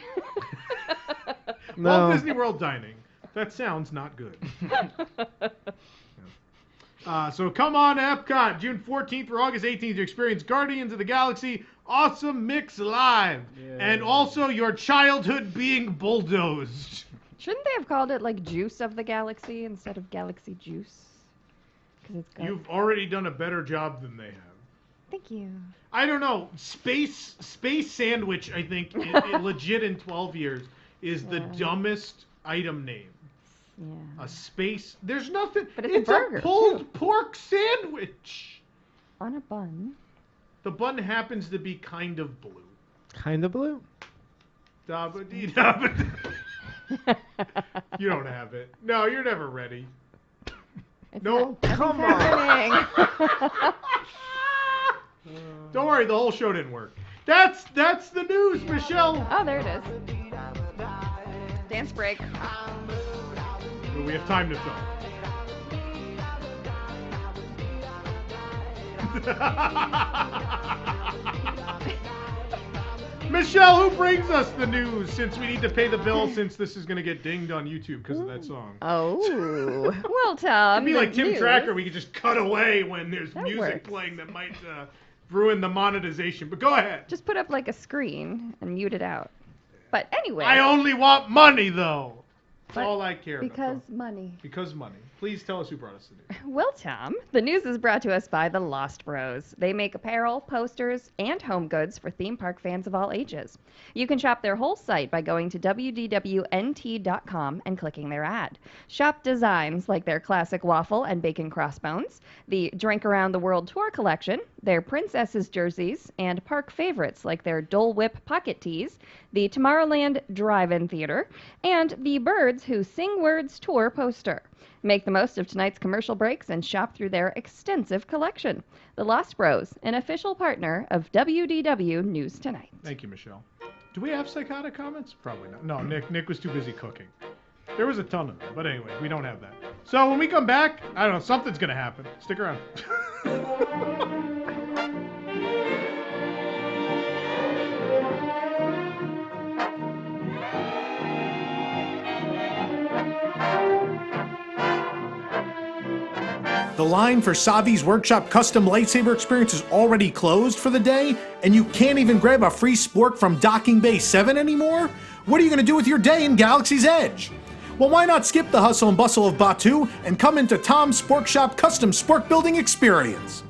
No. Walt Disney World dining. That sounds not good. So come on to Epcot, June 14th or August 18th to experience Guardians of the Galaxy Awesome Mix Live. Yay. And also your childhood being bulldozed. Shouldn't they have called it like Juice of the Galaxy instead of Galaxy Juice? Because it's got... You've already done a better job than they have. Thank you. I don't know. Space Sandwich, I think, legit in 12 years, is the dumbest item name. Yeah. A space. There's nothing. But it's a burger, pulled pork sandwich. On a bun. The bun happens to be kind of blue. Kind of blue. Dabba-dee-dabba. You don't have it. No, you're never ready. It's No, not- come happening. Don't worry, the whole show didn't work. That's the news, Michelle. Oh, there it is. Dance break. But we have time to film. Michelle, who brings us the news since we need to pay the bill since this is going to get dinged on YouTube because of that song? Oh. Well, Tom. It'd be the like Tim news. Tracker. We could just cut away when there's That music works. playing that might ruin the monetization. But go ahead. Just put up like a screen and mute it out. But anyway. I only want money, though. That's But all I care because about. money. Because money. Please tell us who brought us the news. Well, Tom, the news is brought to us by the Lost Bros. They make apparel, posters, and home goods for theme park fans of all ages. You can shop their whole site by going to wdwnt.com and clicking their ad. Shop designs like their classic waffle and bacon crossbones, the Drink Around the World Tour collection, their princesses jerseys, and park favorites like their Dole Whip pocket tees, the Tomorrowland Drive-In Theater, and the Birds Who Sing Words Tour poster. Make the most of tonight's commercial breaks and shop through their extensive collection. The Lost Bros, an official partner of WDW News Tonight. Thank you, Michelle. Do we have psychotic comments? Probably not. No, Nick was too busy cooking. There was a ton of them, but anyway, we don't have that. So when we come back, I don't know, something's going to happen. Stick around. The line for Savi's Workshop custom lightsaber experience is already closed for the day, and you can't even grab a free spork from Docking Bay 7 anymore? What are you going to do with your day in Galaxy's Edge? Well, why not skip the hustle and bustle of Batuu and come into Tom's Spork Shop custom spork building experience?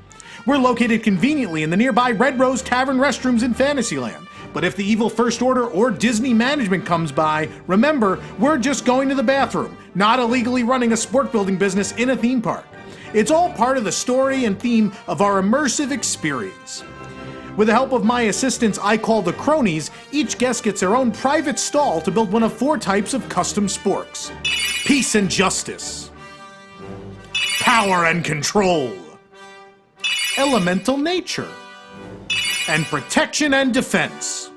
We're located conveniently in the nearby Red Rose Tavern restrooms in Fantasyland. But if the evil First Order or Disney management comes by, remember, we're just going to the bathroom, not illegally running a spork building business in a theme park. It's all part of the story and theme of our immersive experience. With the help of my assistants I call the cronies, each guest gets their own private stall to build one of 4 types of custom sporks. Peace and justice. Power and control. Elemental nature. And protection and defense.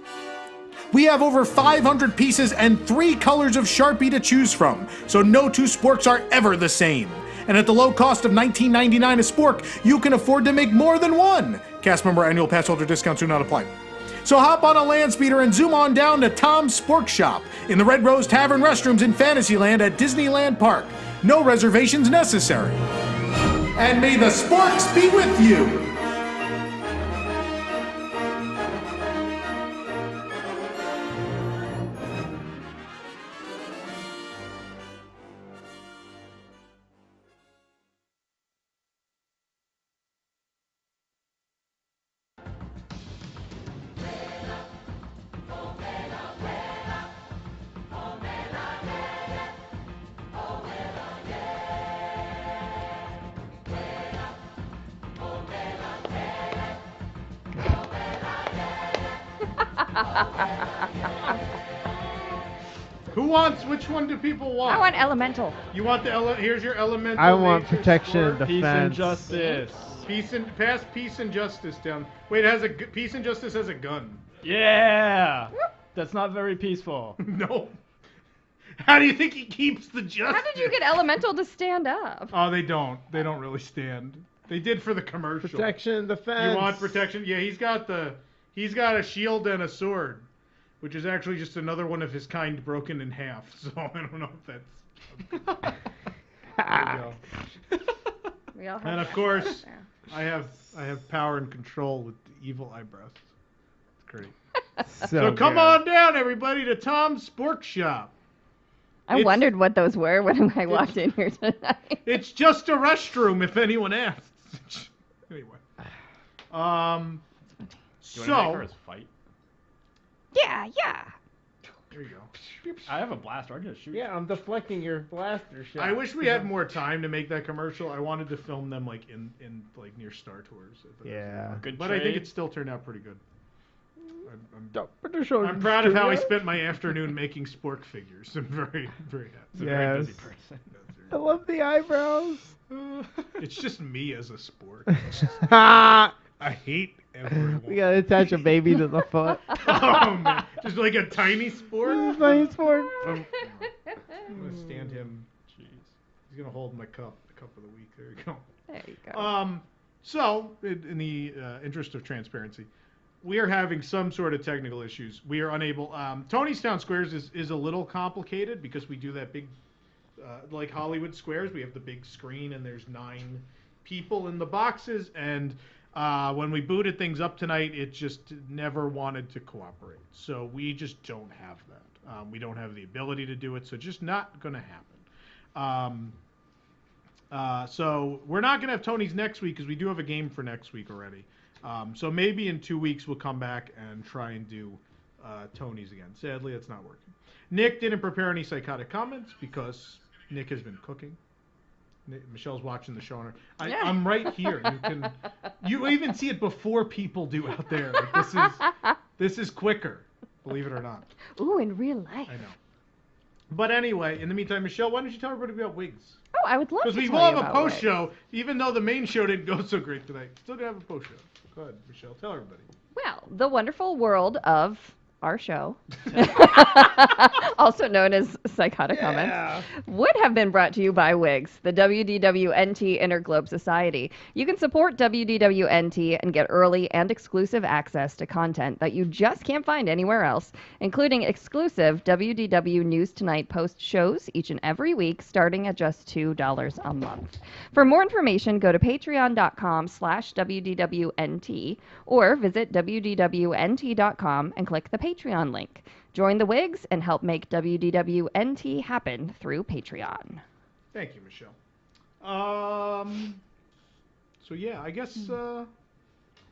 We have over 500 pieces and 3 colors of Sharpie to choose from, so no 2 sporks are ever the same. And at the low cost of $19.99 a spork, you can afford to make more than one. Cast member annual pass holder discounts do not apply. So hop on a land speeder and zoom on down to Tom's Spork Shop in the Red Rose Tavern restrooms in Fantasyland at Disneyland Park. No reservations necessary. And may the sporks be with you. Which one do people want? I want elemental. You want the here's your elemental. I want nature protection and sport. defense. Peace and justice. Pass peace and justice down. Wait, it has peace and justice has a gun. Yeah. That's not very peaceful. No. How do you think he keeps the justice? How did you get elemental to stand up? Oh, they don't. They don't really stand. They did for the commercial. Protection and defense. You want protection? Yeah, he's got a shield and a sword, which is actually just another one of his kind broken in half. So I don't know if that's. There you go. We all have And of that. course, Yeah. I have power and control with the evil eyebrows. It's great. So So come good. on down, everybody, to Tom's Spork Shop. I wondered what those were when I walked in here tonight. It's just a restroom, if anyone asks. Anyway. You want to make So ours fight? Yeah. there you go. I have a blaster. I'm gonna shoot. Yeah, I'm deflecting your blaster shot. I wish we had more time to make that commercial. I wanted to film them like in like near Star Tours. Yeah. Good But I think trade. it still turned out pretty good. I'm proud of how I spent my afternoon making spork figures. I'm very, very happy. He's a very busy Yes. person. I love the eyebrows. It's just me as a spork. Ha! I hate everyone. We gotta attach a baby to the foot. Oh man, just like a tiny spork. Nice sport. I'm gonna stand him. Jeez, he's gonna hold my cup. The cup of the week. There you go. There you go. So, in the interest of transparency, we are having some sort of technical issues. We are unable. Tony's Town Squares is a little complicated because we do that big, like Hollywood Squares. We have the big screen and there's 9 people in the boxes. And when we booted things up tonight, it just never wanted to cooperate. So we just don't have that. We don't have the ability to do it. So just not going to happen. So we're not going to have Tony's next week because we do have a game for next week already. So maybe in 2 weeks we'll come back and try and do Tony's again. Sadly, it's not working. Nick didn't prepare any psychotic comments because Nick has been cooking. Michelle's watching the show on her. I'm right here. You even see it before people do out there. Like, this is quicker, believe it or not. Ooh, in real life. I know. But anyway, in the meantime, Michelle, why don't you tell everybody about Wigs? Oh, I would love to Because we tell will you have a about post Wigs. show, even though the main show didn't go so great tonight. Still gonna have a post show. Go ahead, Michelle. Tell everybody. Well, the wonderful world of our show, also known as Psychotic Comments, would have been brought to you by WIGS, the WDW-NT Interglobe Society. You can support WDW-NT and get early and exclusive access to content that you just can't find anywhere else, including exclusive WDW News Tonight post shows each and every week, starting at just $2 a month. For more information, go to patreon.com/WDWNT or visit WDWNT.com and click the Patreon link. Join the WIGS and help make WDW-NT happen through Patreon. Thank you, Michelle. So yeah, I guess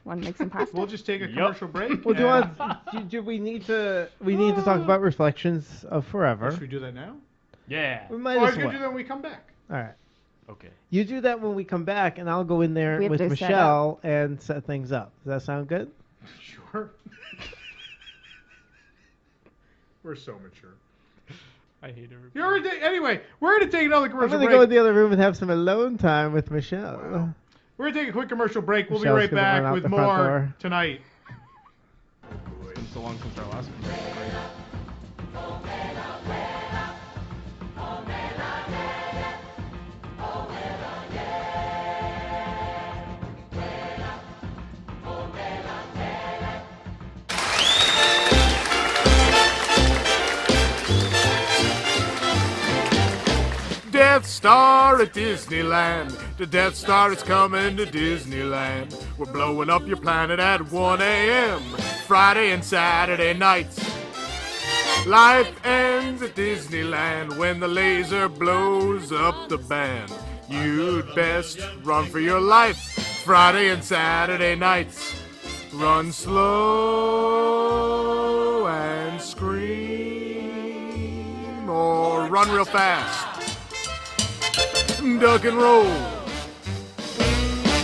Want to make some pasta? we'll just take a commercial break. Well, do we need to talk about Reflections of Forever? Should we do that now? Yeah. We might Or I as could well. do that when we come back. All right. Okay. You do that when we come back, and I'll go in there We have with to set Michelle and set things up. Does that sound good? Sure. We're so mature. I hate everybody. You're anyway, we're going to take another I'm commercial going to break. go in the other room and have some alone time with Michelle. Wow. We're going to take a quick commercial break. We'll Michelle's be right gonna run back out with the front more door. tonight. It's been so long since our last commercial break. Death Star at Disneyland. The Death Star is coming to Disneyland. We're blowing up your planet at 1 a.m. Friday and Saturday nights. Life ends at Disneyland when the laser blows up the band. You'd best run for your life Friday and Saturday nights. Run slow and scream, or run real fast. Duck and roll.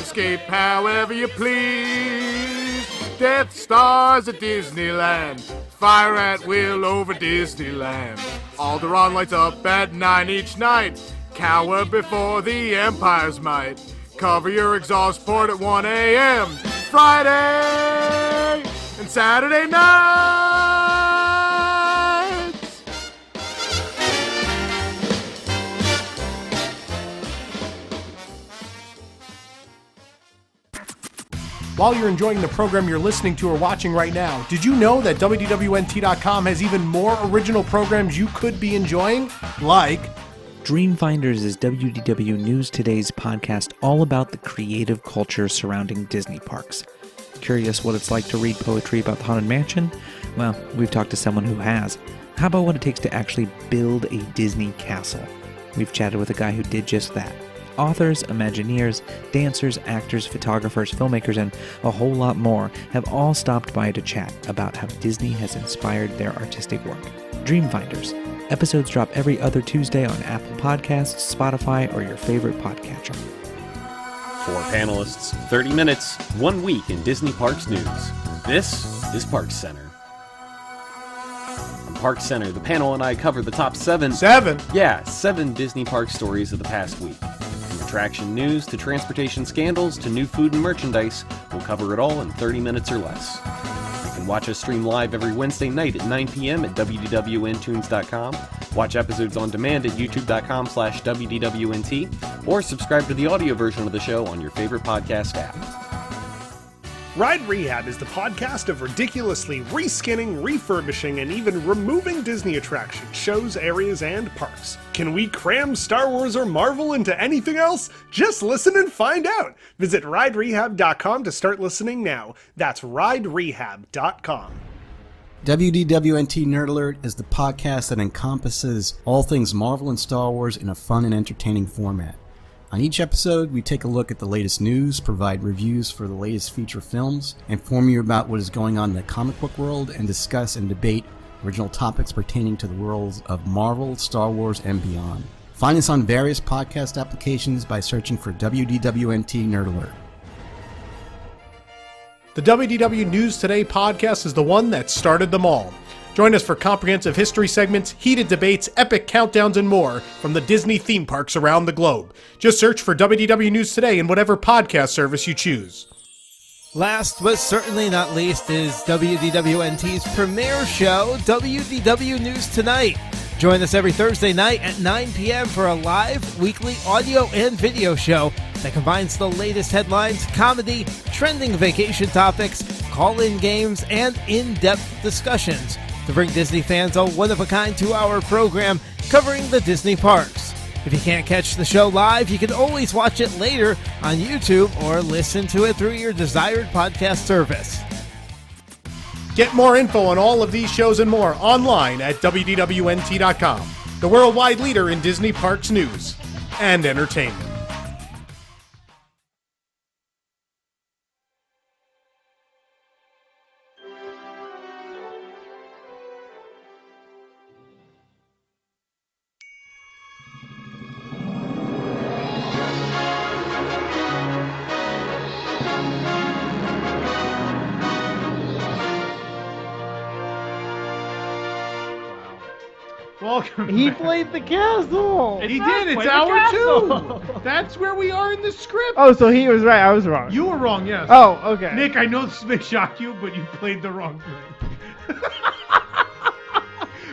Escape however you please. Death Stars at Disneyland. Fire at will over Disneyland. Alderaan lights up at 9 each night. Cower before the Empire's might. Cover your exhaust port at 1 a.m. Friday and Saturday nights. While you're enjoying the program you're listening to or watching right now, did you know that WDWNT.com has even more original programs you could be enjoying? Like Dreamfinders is WDW News Today's podcast all about the creative culture surrounding Disney parks. Curious what it's like to read poetry about the Haunted Mansion? Well, we've talked to someone who has. How about what it takes to actually build a Disney castle? We've chatted with a guy who did just that. Authors, Imagineers, dancers, actors, photographers, filmmakers, and a whole lot more have all stopped by to chat about how Disney has inspired their artistic work. Dreamfinders. Episodes drop every other Tuesday on Apple Podcasts, Spotify, or your favorite podcatcher. 4 panelists, 30 minutes, 1 week in Disney Parks news. This is Parks Center. On Parks Center, the panel and I cover the top 7 Disney Park stories of the past week. From attraction news to transportation scandals to new food and merchandise, we'll cover it all in 30 minutes or less. You can watch us stream live every Wednesday night at 9 p.m. at WDWNtunes.com, watch episodes on demand at youtube.com/WDWNT, or subscribe to the audio version of the show on your favorite podcast app. Ride Rehab is the podcast of ridiculously reskinning, refurbishing, and even removing Disney attractions, shows, areas, and parks. Can we cram Star Wars or Marvel into anything else? Just listen and find out. Visit riderehab.com to start listening now. That's riderehab.com. WDWNT Nerd Alert is the podcast that encompasses all things Marvel and Star Wars in a fun and entertaining format. On each episode, we take a look at the latest news, provide reviews for the latest feature films, inform you about what is going on in the comic book world, and discuss and debate original topics pertaining to the worlds of Marvel, Star Wars, and beyond. Find us on various podcast applications by searching for WDWNT Nerd Alert. the WDW News Today podcast is the one that started them all. Join us for comprehensive history segments, heated debates, epic countdowns, and more from the Disney theme parks around the globe. Just search for WDW News Today in whatever podcast service you choose. Last but certainly not least is WDWNT's premiere show, WDW News Tonight. Join us every Thursday night at 9 p.m. for a live weekly audio and video show that combines the latest headlines, comedy, trending vacation topics, call-in games, and in-depth discussions to bring Disney fans a one-of-a-kind 2-hour program covering the Disney parks. If you can't catch the show live, you can always watch it later on YouTube or listen to it through your desired podcast service. Get more info on all of these shows and more online at WDWNT.com, the worldwide leader in Disney parks news and entertainment. Welcome. He back. played the castle. He did. It's hour 2. That's where we are in the script. Oh, so he was right. I was wrong. You were wrong, yes. Oh, okay. Nick, I know this may shock you, but you played the wrong thing.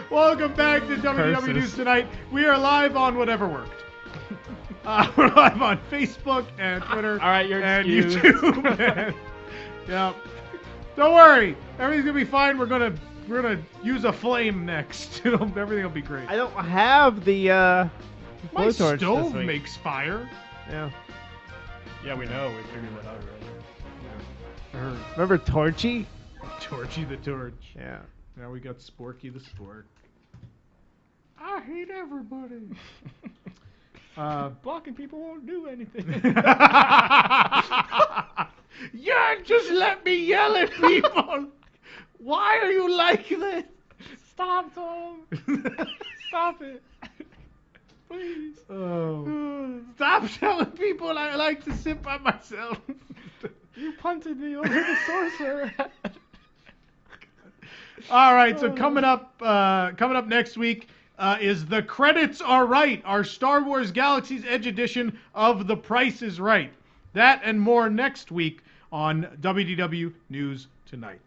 Welcome back to WDW News Tonight. We are live on whatever worked. We're live on Facebook and Twitter. All right, you're and excused. YouTube. And, yeah. Don't worry. Everything's gonna be fine. We're gonna use a flame next. Everything will be great. I don't have the My blowtorch stove this week. makes fire. Yeah. Yeah, we know. We figured that out already. Remember Torchy? Torchy the Torch. Yeah. Now we got Sporky the Spork. I hate everybody. Blocking people won't do anything. Yeah, just let me yell at people. Why are you like this? Stop, Tom. Stop it. Please. Oh. Stop telling people I like to sit by myself. You punted me over the sorcerer. All right, so coming up next week is The Credits Are Right, our Star Wars Galaxy's Edge edition of The Price is Right. That and more next week on WDW News Tonight.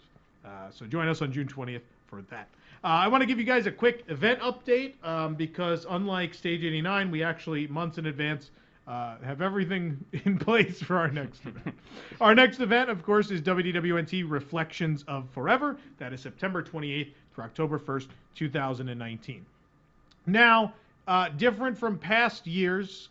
So join us on June 20th for that. I want to give you guys a quick event update because unlike Stage 89, we actually, months in advance, have everything in place for our next event. Our next event, of course, is WDWNT Reflections of Forever. That is September 28th through October 1st, 2019. Now, different from past years,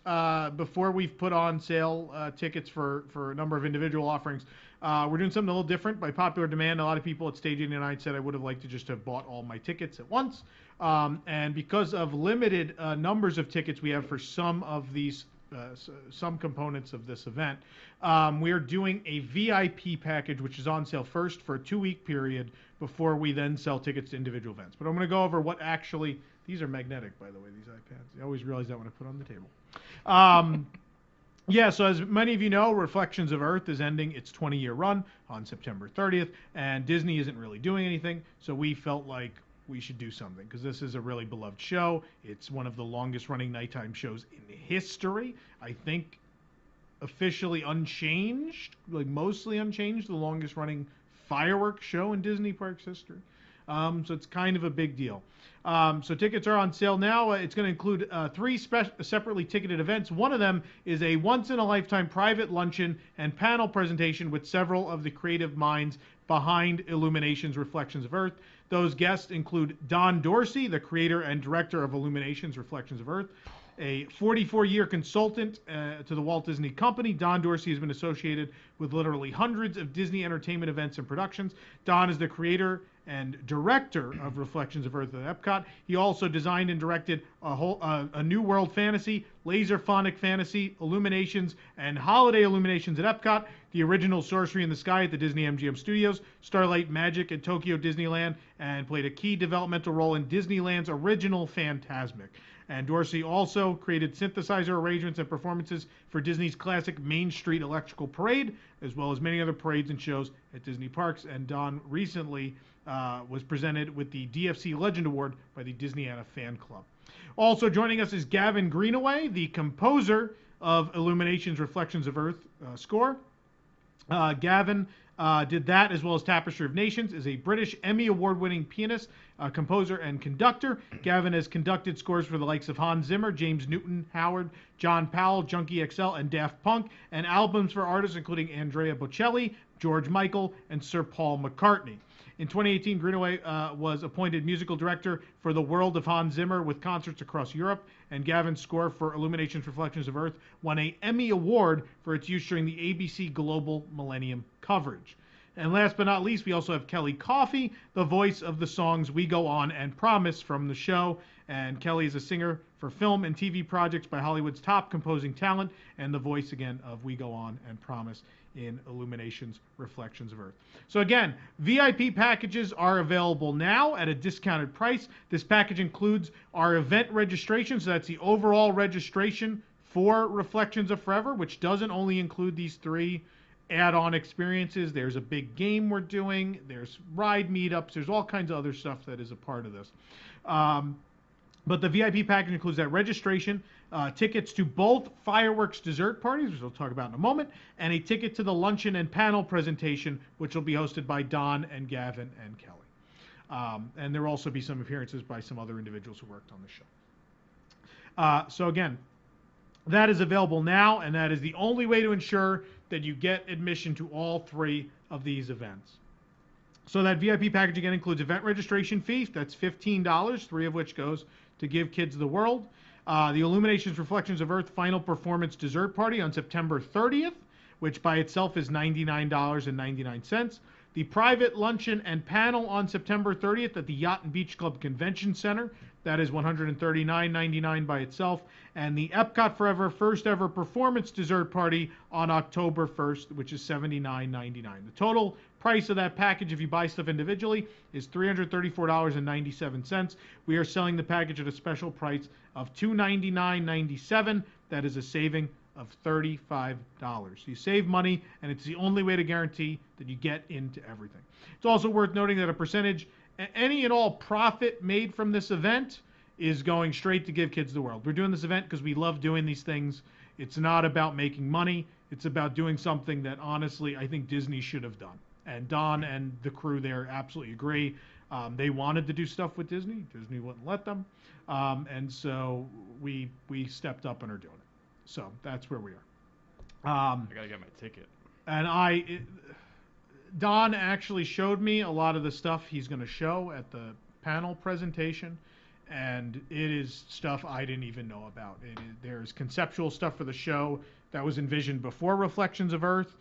before we've put on sale tickets for a number of individual offerings, we're doing something a little different. By popular demand, a lot of people at Stage 89 said I would have liked to just have bought all my tickets at once. And because of limited numbers of tickets we have for some of these, some components of this event, we are doing a VIP package, which is on sale first for a 2-week period before we then sell tickets to individual events. But I'm going to go over what actually, these are magnetic, by the way, these iPads. I always realize that when I put on the table. Yeah, so as many of you know, Reflections of Earth is ending its 20-year run on September 30th, and Disney isn't really doing anything, so we felt like we should do something, because this is a really beloved show. It's one of the longest-running nighttime shows in history. I think officially unchanged, like mostly unchanged, the longest-running fireworks show in Disney Parks history. So it's kind of a big deal. So tickets are on sale now. It's going to include 3 separately ticketed events. One of them is a once-in-a-lifetime private luncheon and panel presentation with several of the creative minds behind Illumination's Reflections of Earth. Those guests include Don Dorsey, the creator and director of Illumination's Reflections of Earth. A 44-year consultant to the Walt Disney Company, Don Dorsey has been associated with literally hundreds of Disney entertainment events and productions. Don is the creator and director of Reflections of Earth at Epcot. He also designed and directed a New World Fantasy, Laserphonic Fantasy, Illuminations, and Holiday Illuminations at Epcot, the original Sorcery in the Sky at the Disney MGM Studios, Starlight Magic at Tokyo Disneyland, and played a key developmental role in Disneyland's original Fantasmic. And Dorsey also created synthesizer arrangements and performances for Disney's classic Main Street Electrical Parade, as well as many other parades and shows at Disney parks. And Don recently was presented with the DFC Legend Award by the Disneyana Fan Club. Also joining us is Gavin Greenaway, the composer of Illumination's Reflections of Earth score. Gavin did that, as well as Tapestry of Nations, is a British Emmy Award-winning pianist, composer, and conductor. Gavin has conducted scores for the likes of Hans Zimmer, James Newton Howard, John Powell, Junkie XL, and Daft Punk, and albums for artists including Andrea Bocelli, George Michael, and Sir Paul McCartney. In 2018, Greenaway was appointed musical director for The World of Hans Zimmer with concerts across Europe, and Gavin's score for Illuminations Reflections of Earth won an Emmy Award for its use during the ABC Global Millennium coverage. And last but not least, we also have Kelly Coffey, the voice of the songs We Go On and Promise from the show. And Kelly is a singer for film and TV projects by Hollywood's top composing talent, and the voice, again, of We Go On and Promise in Illuminations Reflections of Earth. So again, VIP packages are available now at a discounted price. This package includes our event registration, so that's the overall registration for Reflections of Forever, which doesn't only include these 3 add-on experiences. There's a big game we're doing, there's ride meetups, there's all kinds of other stuff that is a part of this. But the VIP package includes that registration, tickets to both fireworks dessert parties, which we'll talk about in a moment, and a ticket to the luncheon and panel presentation, which will be hosted by Don and Gavin and Kelly. And there will also be some appearances by some other individuals who worked on the show. So again, that is available now, and that is the only way to ensure that you get admission to all 3 of these events. So that VIP package again includes event registration fee, that's $15, 3 of which goes to Give Kids the World. The Illuminations Reflections of Earth final performance dessert party on September 30th, which by itself is $99.99. The private luncheon and panel on September 30th at the Yacht and Beach Club Convention Center, that is $139.99 by itself. And the Epcot Forever first ever performance dessert party on October 1st, which is $79.99. The total price of that package, if you buy stuff individually, is $334.97. We are selling the package at a special price of $299.97. That is a saving of $35. You save money, and it's the only way to guarantee that you get into everything. It's also worth noting that a percentage, any and all profit made from this event is going straight to Give Kids the World. We're doing this event because we love doing these things. It's not about making money. It's about doing something that, honestly, I think Disney should have done. And Don and the crew there absolutely agree. They wanted to do stuff with Disney. Disney wouldn't let them. And so we stepped up and are doing it. So that's where we are. I got to get my ticket. And Don actually showed me a lot of the stuff he's going to show at the panel presentation. And it is stuff I didn't even know about. There's conceptual stuff for the show that was envisioned before Reflections of Earth.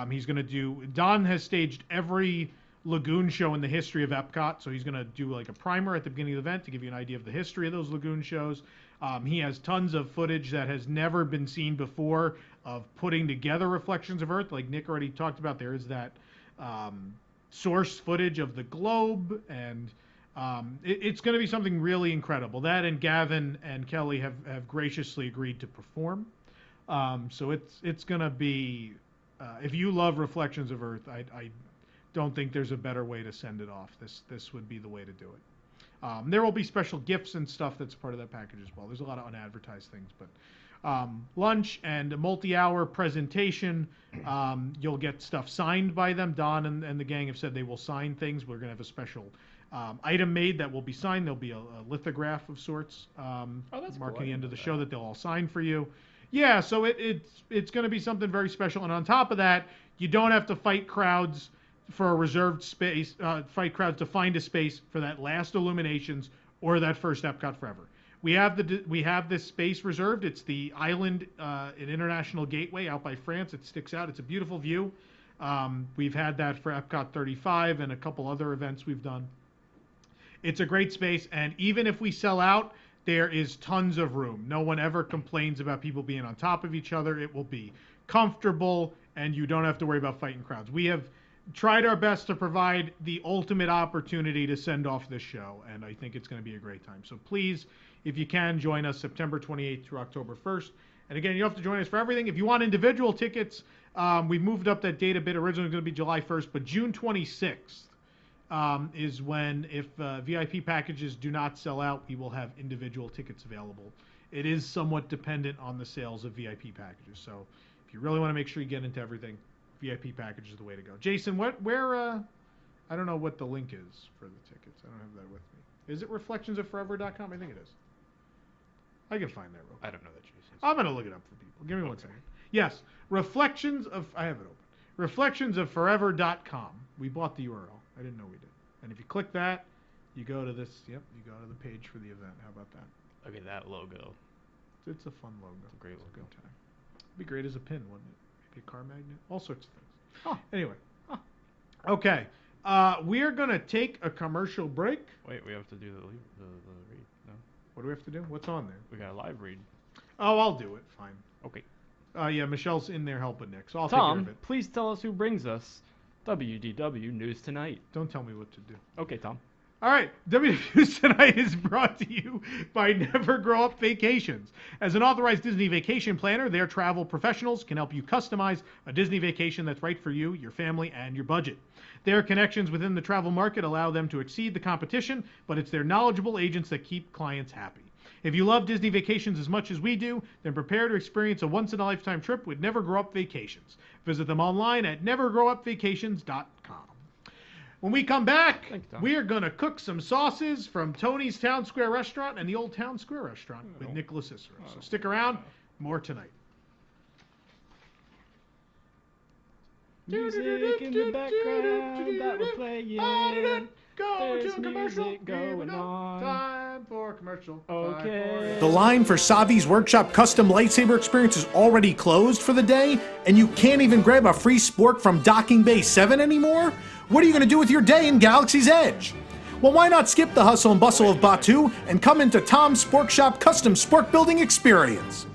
He's going to do, Don has staged every lagoon show in the history of Epcot, so he's going to do like a primer at the beginning of the event to give you an idea of the history of those lagoon shows. He has tons of footage that has never been seen before of putting together Reflections of Earth, like Nick already talked about. There is that source footage of the globe, and it's going to be something really incredible. That and Gavin and Kelly have graciously agreed to perform. So it's going to be, if you love Reflections of Earth, I don't think there's a better way to send it off. This would be the way to do it. There will be special gifts and stuff that's part of that package as well. There's a lot of unadvertised things, but lunch and a multi-hour presentation. You'll get stuff signed by them. Don and the gang have said they will sign things. We're going to have a special item made that will be signed. There'll be a lithograph of sorts marking the end of the show that they'll all sign for you. Yeah, so it's going to be something very special. And on top of that, you don't have to fight crowds for a reserved space, fight crowds to find a space for that last Illuminations or that first Epcot Forever. We have this space reserved. It's the island in International Gateway out by France. It sticks out. It's a beautiful view. We've had that for Epcot 35 and a couple other events we've done. It's a great space, and even if we sell out, there is tons of room. No one ever complains about people being on top of each other. It will be comfortable, and you don't have to worry about fighting crowds. We have tried our best to provide the ultimate opportunity to send off this show, and I think it's going to be a great time. So please, if you can, join us September 28th through October 1st. And again, you don't have to join us for everything. If you want individual tickets, we've moved up that date a bit. Originally it was going to be July 1st, but June 26th is when, if VIP packages do not sell out, we will have individual tickets available. It is somewhat dependent on the sales of VIP packages. So if you really want to make sure you get into everything, VIP package is the way to go. Jason, where I don't know what the link is for the tickets. I don't have that with me. Is it reflectionsofforever.com? I think it is. I can find that real quick. I don't know that, Jason. I'm going to look it up for people. Give me 1 second. Yes, I have it open. Reflectionsofforever.com. We bought the URL. I didn't know we did. And if you click that, you go to this. Yep, you go to the page for the event. How about that? Look at that logo. It's a fun logo. It's a great logo. Good time. It'd be great as a pin, wouldn't it? Maybe a car magnet. All sorts of things. Oh. Anyway. Oh. Okay. We're going to take a commercial break. Wait, we have to do the read. No? What do we have to do? What's on there? We got a live read. Oh, I'll do it. Fine. Okay. Yeah, Michelle's in there helping Nick, so I'll take care of Tom, it. please tell us who brings us WDW News Tonight. Don't tell me what to do. Okay, Tom. All right, WDW News Tonight is brought to you by Never Grow Up Vacations. As an authorized Disney vacation planner, their travel professionals can help you customize a Disney vacation that's right for you, your family, and your budget. Their connections within the travel market allow them to exceed the competition, but it's their knowledgeable agents that keep clients happy. If you love Disney vacations as much as we do, then prepare to experience a once-in-a-lifetime trip with Never Grow Up Vacations. Visit them online at nevergrowupvacations.com. When we come back, we are going to cook some sauces from Tony's Town Square Restaurant and the Old Town Square Restaurant with Nicholas Cicero. So stick around. More tonight. Music in the background that we're playing. Go There's to commercial. music going on. Time for commercial. Okay. The line for Savi's Workshop custom lightsaber experience is already closed for the day, and you can't even grab a free spork from Docking Bay 7 anymore? What are you going to do with your day in Galaxy's Edge? Well, why not skip the hustle and bustle of Batuu and come into Tom's Spork Shop custom spork building experience?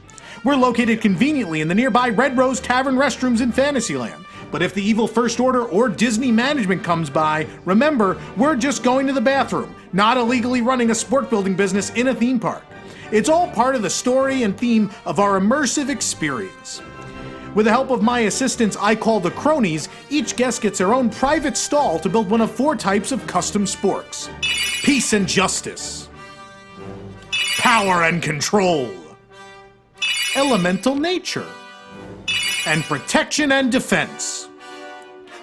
We're located conveniently in the nearby Red Rose Tavern restrooms in Fantasyland. But if the evil First Order or Disney management comes by, remember, we're just going to the bathroom, not illegally running a sport building business in a theme park. It's all part of the story and theme of our immersive experience. With the help of my assistants I call the cronies, each guest gets their own private stall to build one of 4 types of custom sporks. Peace and justice. Power and control. Elemental nature. And protection and defense.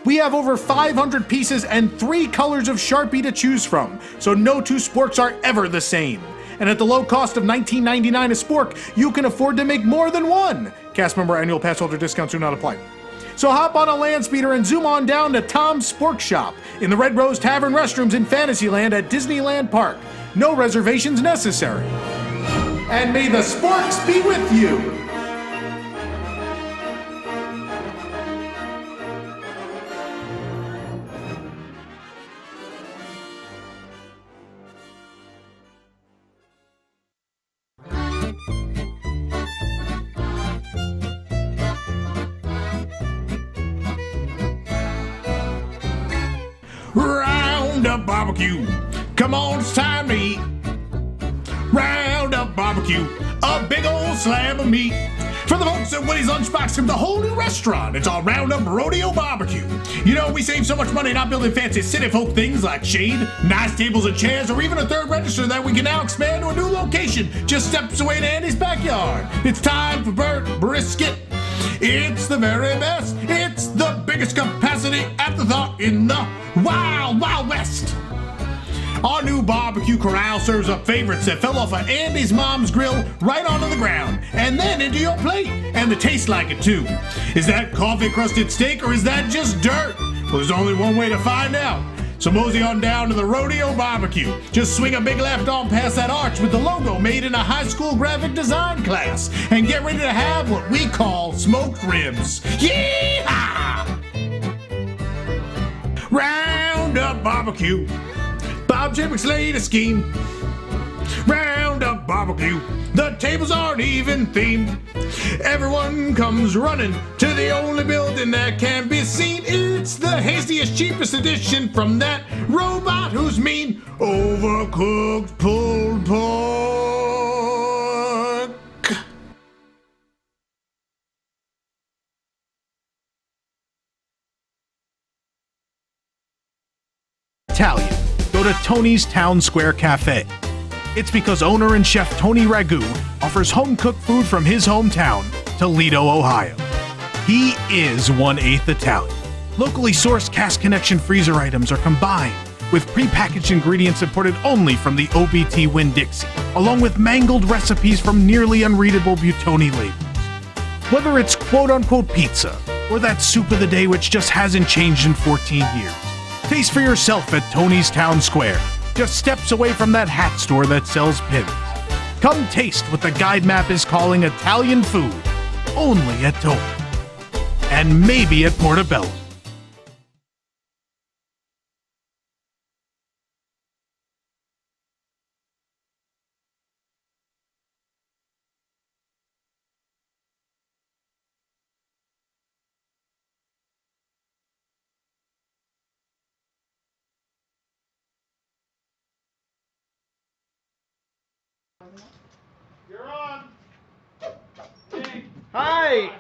We have over 500 pieces and 3 colors of Sharpie to choose from, so no 2 sporks are ever the same. And at the low cost of $19.99 a spork, you can afford to make more than one. Cast member annual pass holder discounts do not apply. So hop on a land speeder and zoom on down to Tom's Spork Shop in the Red Rose Tavern restrooms in Fantasyland at Disneyland Park. No reservations necessary. And may the sporks be with you. Roundup barbecue, come on, it's time to eat. Roundup barbecue, a big old slab of meat. For the folks at Woody's Lunchbox from the whole new restaurant, it's our Roundup Rodeo Barbecue. You know, we save so much money not building fancy city folk things like shade, nice tables and chairs, or even a 3rd register that we can now expand to a new location just steps away to Andy's backyard. It's time for brisket. It's the very best. It's the biggest capacity afterthought in the Wild Wild West. Our new barbecue corral serves up favorites that fell off of Andy's mom's grill right onto the ground and then into your plate, and they taste like it too. Is that coffee-crusted steak or is that just dirt? Well, there's only one way to find out. So mosey on down to the Rodeo Barbecue. Just swing a big left on past that arch with the logo made in a high school graphic design class and get ready to have what we call smoked ribs. Yee-haw! Roundup Barbecue. Bob Chapek's latest scheme. Roundup Barbecue. The tables aren't even themed. Everyone comes running to the only building that can be seen. It's the hastiest, cheapest edition from that robot who's mean. Overcooked pulled pork. Italian. Go to Tony's Town Square Cafe. It's because owner and chef Tony Ragu offers home-cooked food from his hometown, Toledo, Ohio. He is 1/8 Italian. Locally sourced Cast Connection freezer items are combined with prepackaged ingredients imported only from the OBT Winn-Dixie, along with mangled recipes from nearly unreadable Buitoni labels. Whether it's quote-unquote pizza, or that soup of the day which just hasn't changed in 14 years, taste for yourself at Tony's Town Square, just steps away from that hat store that sells pins. Come taste what the guide map is calling Italian food, only at Tony. And maybe at Portobello. You're on. Hi!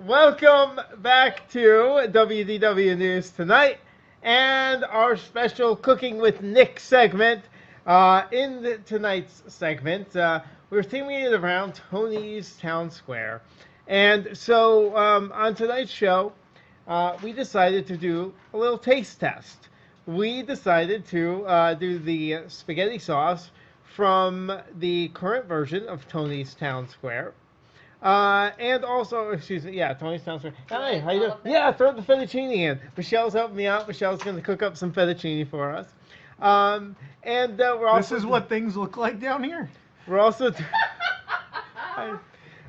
Welcome back to WDW News Tonight and our special Cooking with Nick segment. In tonight's segment, we're theming it around Tony's Town Square. And so on tonight's show, we decided to do a little taste test. We decided to do the spaghetti sauce from the current version of Tony's Town Square. And also, Tony's Town Square. Hi, how you doing? Yeah, throw the fettuccine in. Michelle's helping me out. Michelle's going to cook up some fettuccine for us. And we're also... This is what things look like down here? We're also...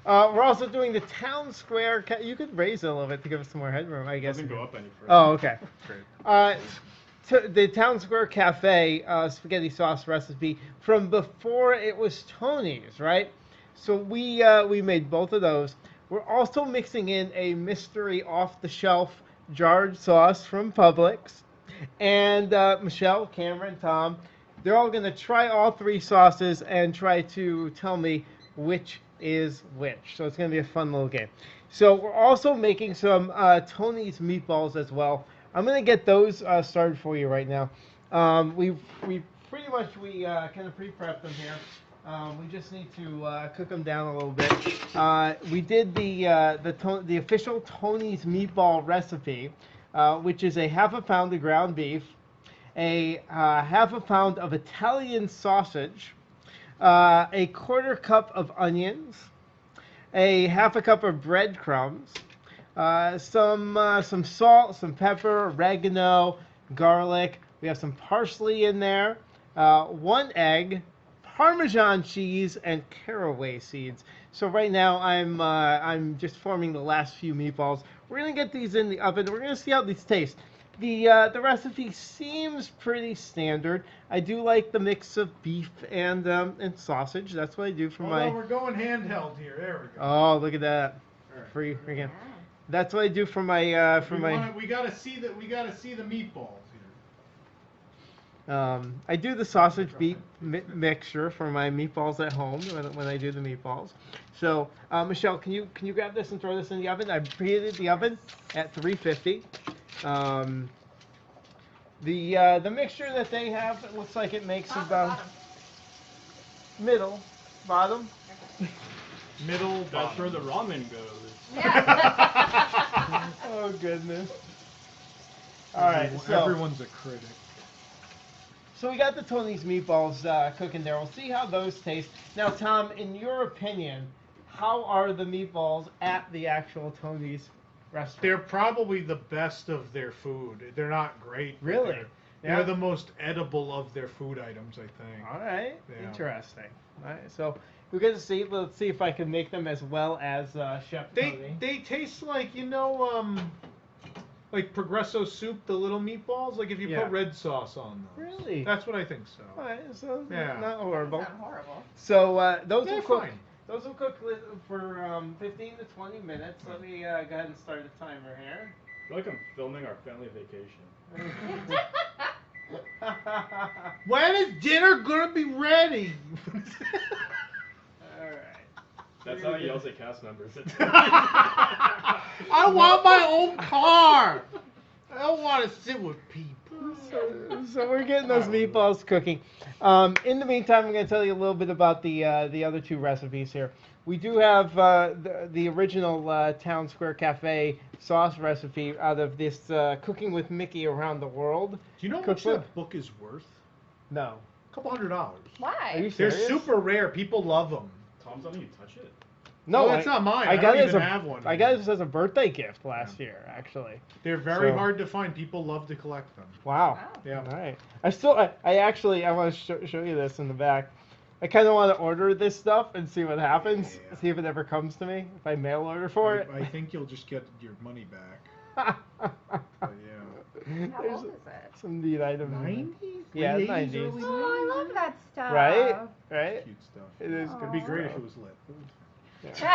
we're also doing the Town Square... You could raise it a little bit to give us some more headroom, I guess. Doesn't go up any further. Oh, okay. Great. The Town Square Cafe spaghetti sauce recipe from before it was Tony's, right? So we made both of those. We're also mixing in a mystery off-the-shelf jarred sauce from Publix. And Michelle, Cameron, Tom, they're all going to try all three sauces and try to tell me which is which. So it's going to be a fun little game. So we're also making some Tony's meatballs as well. I'm going to get those started for you right now. We pretty much kind of pre-prepped them here. We just need to cook them down a little bit. We did the official Tony's meatball recipe, which is a half a pound of ground beef, a half a pound of Italian sausage, a quarter cup of onions, a half a cup of breadcrumbs, some salt, some pepper, oregano, garlic. We have some parsley in there, 1 egg, Parmesan cheese, and caraway seeds. So right now I'm just forming the last few meatballs. We're gonna get these in the oven. We're gonna see how these taste. The recipe seems pretty standard. I do like the mix of beef and sausage. That's what I do for my. We're going handheld here. There we go. Oh, look at that! All right. Free again. That's what I do for my We gotta see the meatballs here. I do the sausage beef mixture for my meatballs at home when I do the meatballs. So Michelle, can you grab this and throw this in the oven? I preheated the oven at 350. The mixture that they have, it looks like it makes about bottom. Middle. That's where the ramen goes. Oh goodness. All right, so Everyone's a critic. So we got the Tony's meatballs cooking there. We'll see how those taste. Now, Tom, in your opinion, how are the meatballs at the actual Tony's restaurant? They're probably the best of their food. They're not great. Really? They're the most edible of their food items, I think. All right. Yeah. Interesting. All right. So we're going to see. Let's see if I can make them as well as Chef Tony. They taste like, like Progresso soup, the little meetballs. Like if you put red sauce on them. Really? That's what I think so. All right. So Yeah. not horrible. Not horrible. So those will cook. Fine. Those will cook for 15 to 20 minutes. Let me go ahead and start a timer here. I feel like I'm filming our family vacation. When is dinner gonna be ready? All right. That's how he yells at cast members. I want my own car. I don't want to sit with people. So we're getting those meatballs cooking. In the meantime, I'm going to tell you a little bit about the other two recipes here. We do have the original Town Square Cafe sauce recipe out of this Cooking with Mickey Around the World. Do you know how much cookbook. that book is worth? No. A couple $100. Why? Are you They're serious? super rare. People love them. Tom's letting you touch it. No, that's not mine. I got don't it as even a, have one. I got it as a birthday gift last year, actually. They're very So- hard to find. People love to collect them. Wow. Yeah. All right. I want to show you this in the back. I kind of want to order this stuff and see what happens. Yeah. See if it ever comes to me. If I mail order for it. I think you'll just get your money back. But yeah. How There's old is it? some neat items. in it. 90s? Yeah, Late 90s. 80s, early Oh, I love that stuff. Right? Right? Cute stuff. It is It'd good be great if stuff. it was lit. So,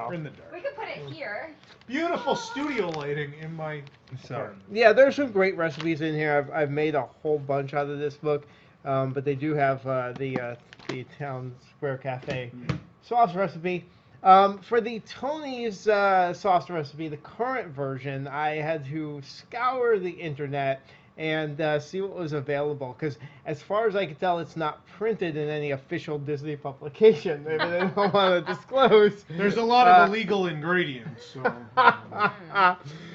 We're in the dark. We could put it here. Beautiful studio lighting in my so apartment. yeah, there's some great recipes in here. I've made a whole bunch out of this book, but they do have the Town Square Cafe sauce recipe. For the Tony's sauce recipe, the current version, I had to scour the internet and see what was available. Because as far as I can tell, it's not printed in any official Disney publication. Maybe they don't want to disclose. There's a lot of illegal ingredients. So,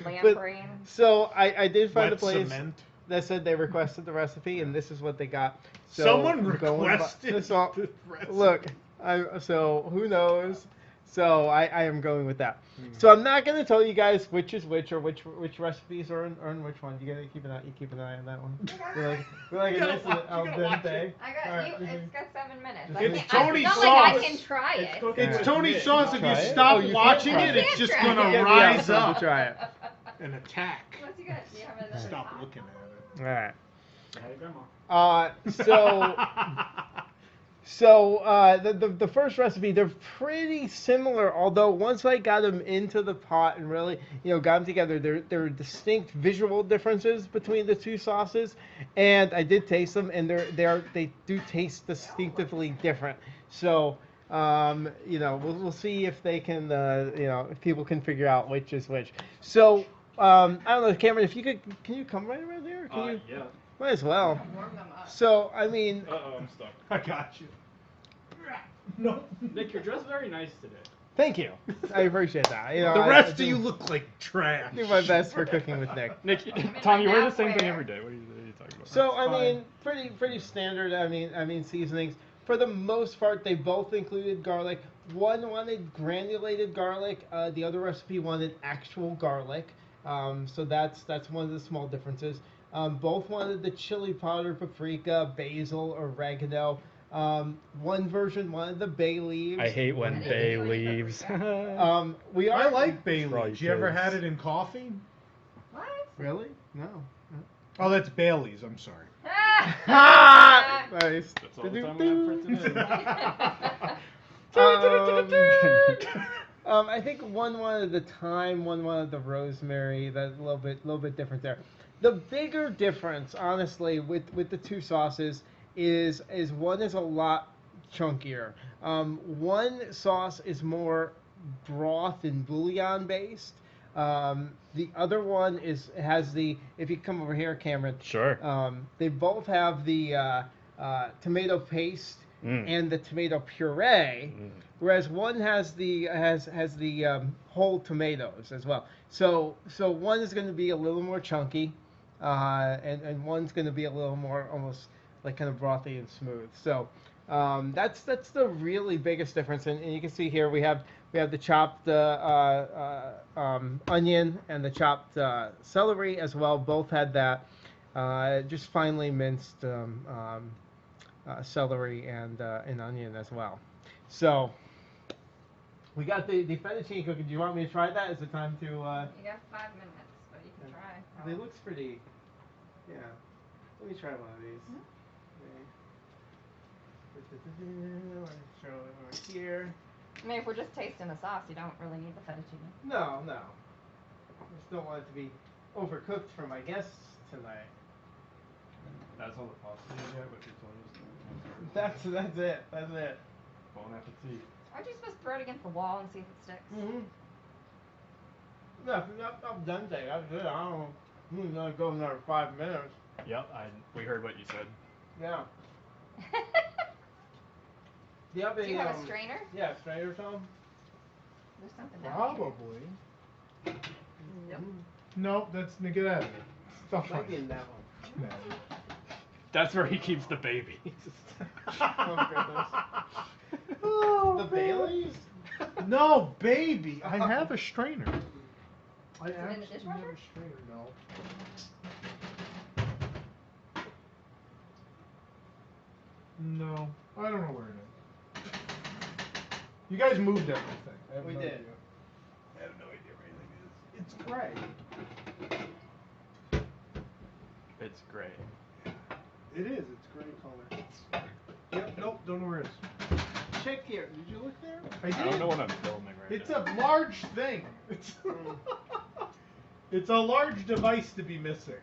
Lamprey. So I did find a wet place cement. that said they requested the recipe, and this is what they got. So Someone I'm going by- requested so- the recipe. Look, so who knows? So I am going with that. So I'm not going to tell you guys which is which or which recipes are in which one. You got to keep an eye on that one. We're like a nice al dente. I got All right, you. It's got 7 minutes. It's I Tony's not like I sauce. can try it. It's Tony's sauce. If Try you it? stop Oh, you watching can't it, try it's just Can't gonna try it. Yeah, rise to up try it. and attack. What's you got? Do you have another Stop pot? looking at it. All right. Hey, Grandma. So the first recipe, they're pretty similar, although once I got them into the pot and really, got them together, there are distinct visual differences between the two sauces, and I did taste them, and they do taste distinctively different. So, we'll see if they can, if people can figure out which is which. So, I don't know, Cameron, if you can you come right around here? Can you? Yeah. Might as well. Warm them up. So, I mean, Uh-oh, I'm stuck. I got you. No. Nick, you're dressed very nice today. thank you. I appreciate that. The rest of you look like trash. do my best for cooking with Nick. Nick, in Tom, my you wear the same bathwear. thing every day. What are you talking about? So That's I mean, pretty standard. I mean seasonings. For the most part, they both included garlic. One wanted granulated garlic. The other recipe wanted actual garlic. So that's one of the small differences. Both wanted the chili powder, paprika, basil, oregano. One version wanted the bay leaves. I hate when Bay leaves. We are I like bay Probably leaves. You ever kids. had it in coffee? What? Really? No. Oh, that's Bailey's. I'm sorry. Ah! Nice. That's all the time we have for today. I think one wanted the thyme, one wanted the rosemary. That's a little bit different there. The bigger difference, honestly, with the two sauces is one is a lot chunkier. One sauce is more broth and bouillon based. The other one has the, if you come over here, Cameron. Sure. They both have the tomato paste and the tomato puree, whereas one has the whole tomatoes as well. So one is going to be a little more chunky, and one's going to be a little more almost like kind of brothy and smooth. So that's the really biggest difference. And you can see here we have the chopped onion and the chopped celery as well. Both had that just finely minced celery and onion as well. So we got the fettuccine cooking. Do you want me to try that? Is it time to? You got 5 minutes, but you can try. It looks pretty. Yeah. Let me try one of these. Let's throw it over here. I mean, if we're just tasting the sauce, you don't really need the fettuccine. No. I just don't want it to be overcooked for my guests tonight. That's all the pasta you get, but you're telling us. That's it. Bon appetit. Aren't you supposed to throw it against the wall and see if it sticks? Mm-hmm. No, not al dente. That's good. I don't know. We're gonna go another 5 minutes. Yep, we heard what you said. Yeah. Do Do you have a strainer? Yeah, strainer, Tom? There's something down here. Probably. Nope. Nope, that's get out of it. Stuff Might like be in that one. That's where he keeps the babies. The Baileys? No, baby. I have a strainer. I Is it in the actually dishwasher? have a strainer. No. No, I don't know where it is. You guys moved everything. I have We no did. idea. I have no idea where anything is. It's gray. It's gray. It is. It's gray color. Yep. Nope. Don't know where it is. Check here. Did you look there? I did. I don't know what I'm filming right It's now. a large thing. It's it's a large device to be missing.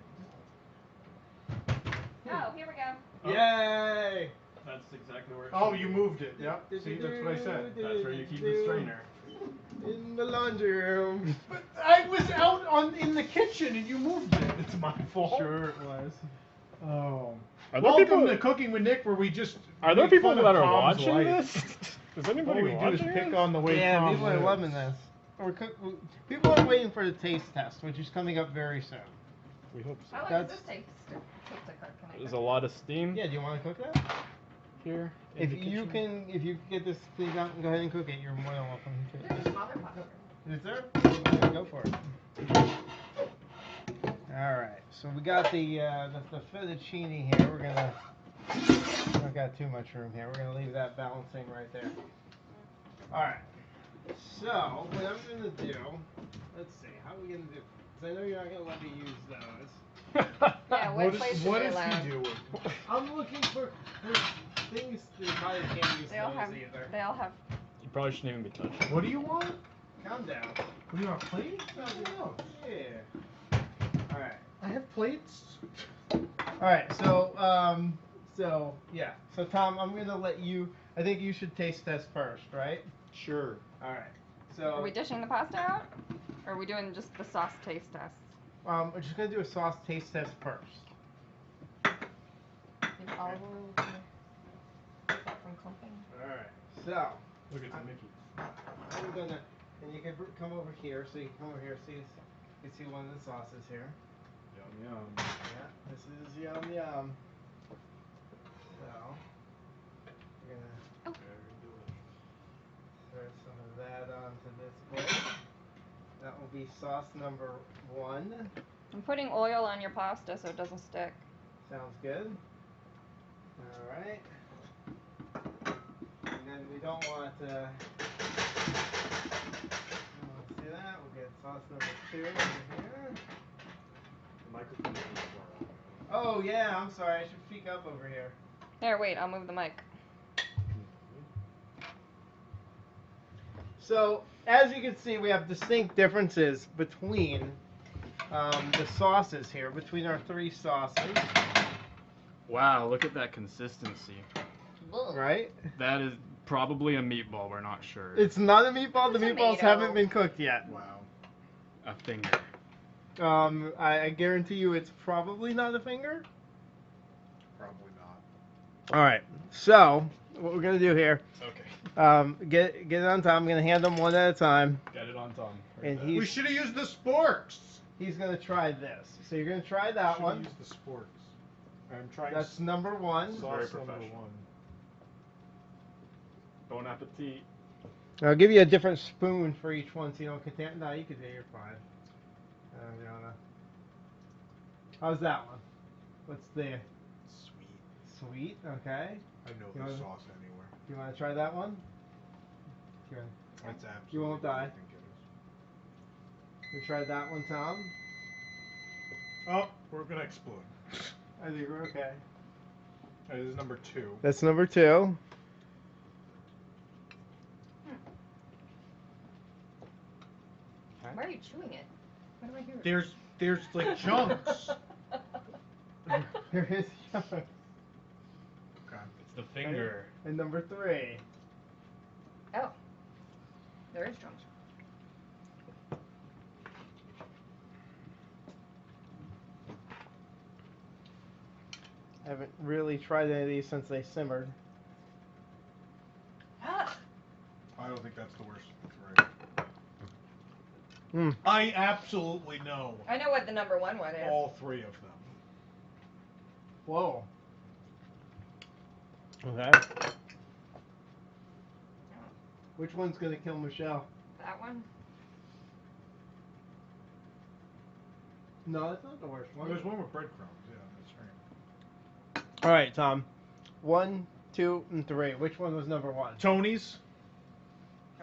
Oh, here we go. Yay! That's exactly where it Oh, should you be. moved it. Yep. See, that's what I said. That's where you keep the strainer. In the laundry room. But I was out in the kitchen and you moved it. It's my fault. Sure it was. Oh. Are there Welcome people- to Cooking with Nick, where we just Are there make people fun of that are Tom's watching life. this? Is All anybody we do is watching pick this? on the way Yeah, Tom people are lives. loving this. People are waiting for the taste test, which is coming up very soon. We hope so. How long That's- does this take? Take the cart, can I There's cook a lot of steam Yeah, do you want to cook that? here. in If the you kitchen. can get this thing out and go ahead and cook it, you're more than welcome to. There's a smaller pot here. Is there? Yeah, go for it. All right, so we got the fettuccine here. We're gonna. We don't got too much room here. We're gonna leave that balancing right there. All right. So what I'm gonna do. Let's see. How are we gonna do? Because I know you're not gonna let me use those. Yeah, what place should What we is allow? he doing? I'm looking for things that probably can't use They all those have. either. They all have. You probably shouldn't even be touching. What do you want? Calm down. What do you want, plates? No. Yeah. All right. I have plates. All right, so yeah, so Tom, I'm gonna let you. I think you should taste test first, right? Sure. All right. So Are we dishing the pasta out? Or are we doing just the sauce taste test? we're just gonna do a sauce taste test first. Maybe olive oil to keep that from clumping. All right. So Look at the Mickey. I'm gonna, and you can come over here. So you can come over here. You can see one of the sauces here. Yum yum. Yeah, this is yum yum. So we're gonna Very delicious. throw some of that onto this plate. That will be sauce number 1. I'm putting oil on your pasta so it doesn't stick. Sounds good. All right. And then we don't want to. See that? We'll get sauce number 2 over here. The microphone is far Oh yeah, I'm sorry. I should speak up over here. There, wait, I'll move the mic. So, as you can see, we have distinct differences between the sauces here, between our 3 sauces, Wow, look at that consistency. right? That is probably a meatball. We're not sure. It's not a meatball. The It's a meatballs tomato. haven't been cooked yet. Wow. a finger. I guarantee you it's probably not a finger. Probably not. All right. So, what we're going to do here, Okay. get it on Tom. I'm going to hand them one at a time. Get it on Tom. And We he's should have used the sporks. he's going to try this. So you're going to try that Should one. have used the sporks. I'm trying. That's number 1. sauce Very number professional. 1. Bon appetit. I'll give you a different spoon for each one so you don't contaminate. No, you can do it. You're fine. You don't know. How's that one? What's the Sweet. sweet? Okay. I know You the wanna- sauce anywhere. You want to try that one? You want That's absolutely. You won't what I die. think it is. to try that one, Tom? Oh, we're gonna explode. I think we're okay. This is number 2. That's number 2. Why are you chewing it? What do I hear? There's like chunks. Here is Okay. It's the finger. and number 3. Oh. There is chunks. I haven't really tried any of these since they simmered. I don't think that's the worst. Right. I absolutely know I know what the number one is. all three of them. Whoa. Okay. Which one's gonna kill Michelle? That one? No, that's not the worst one. There's one with breadcrumbs. Yeah, that's right. All right, Tom. 1, 2, and 3. Which one was number 1? Tony's.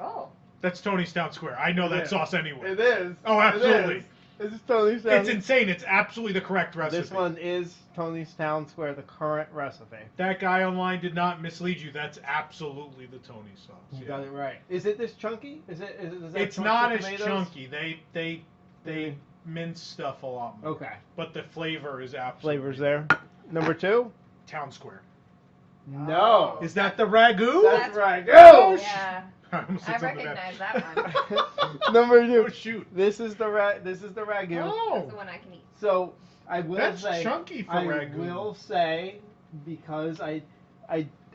Oh. That's Tony's Town Square. I know that sauce anyway. It is. Oh, absolutely. This is Tony's Town. It's insane. It's absolutely the correct recipe. This one is Tony's Town Square, the current recipe. That guy online did not mislead you. That's absolutely the Tony sauce. You got it right. Is it this chunky? Is that It's chunky not as tomatoes? chunky. They mince stuff a lot more. Okay. But the flavor is absolutely Flavors there. Number 2? Town Square. No. Is that the ragu? That's ragu. Yeah. I almost I said something bad. recognize that one. Number 2. Oh, shoot. This is the ragu. Oh. That's the one I can eat. So I will That's say chunky for I ragu. will say, because I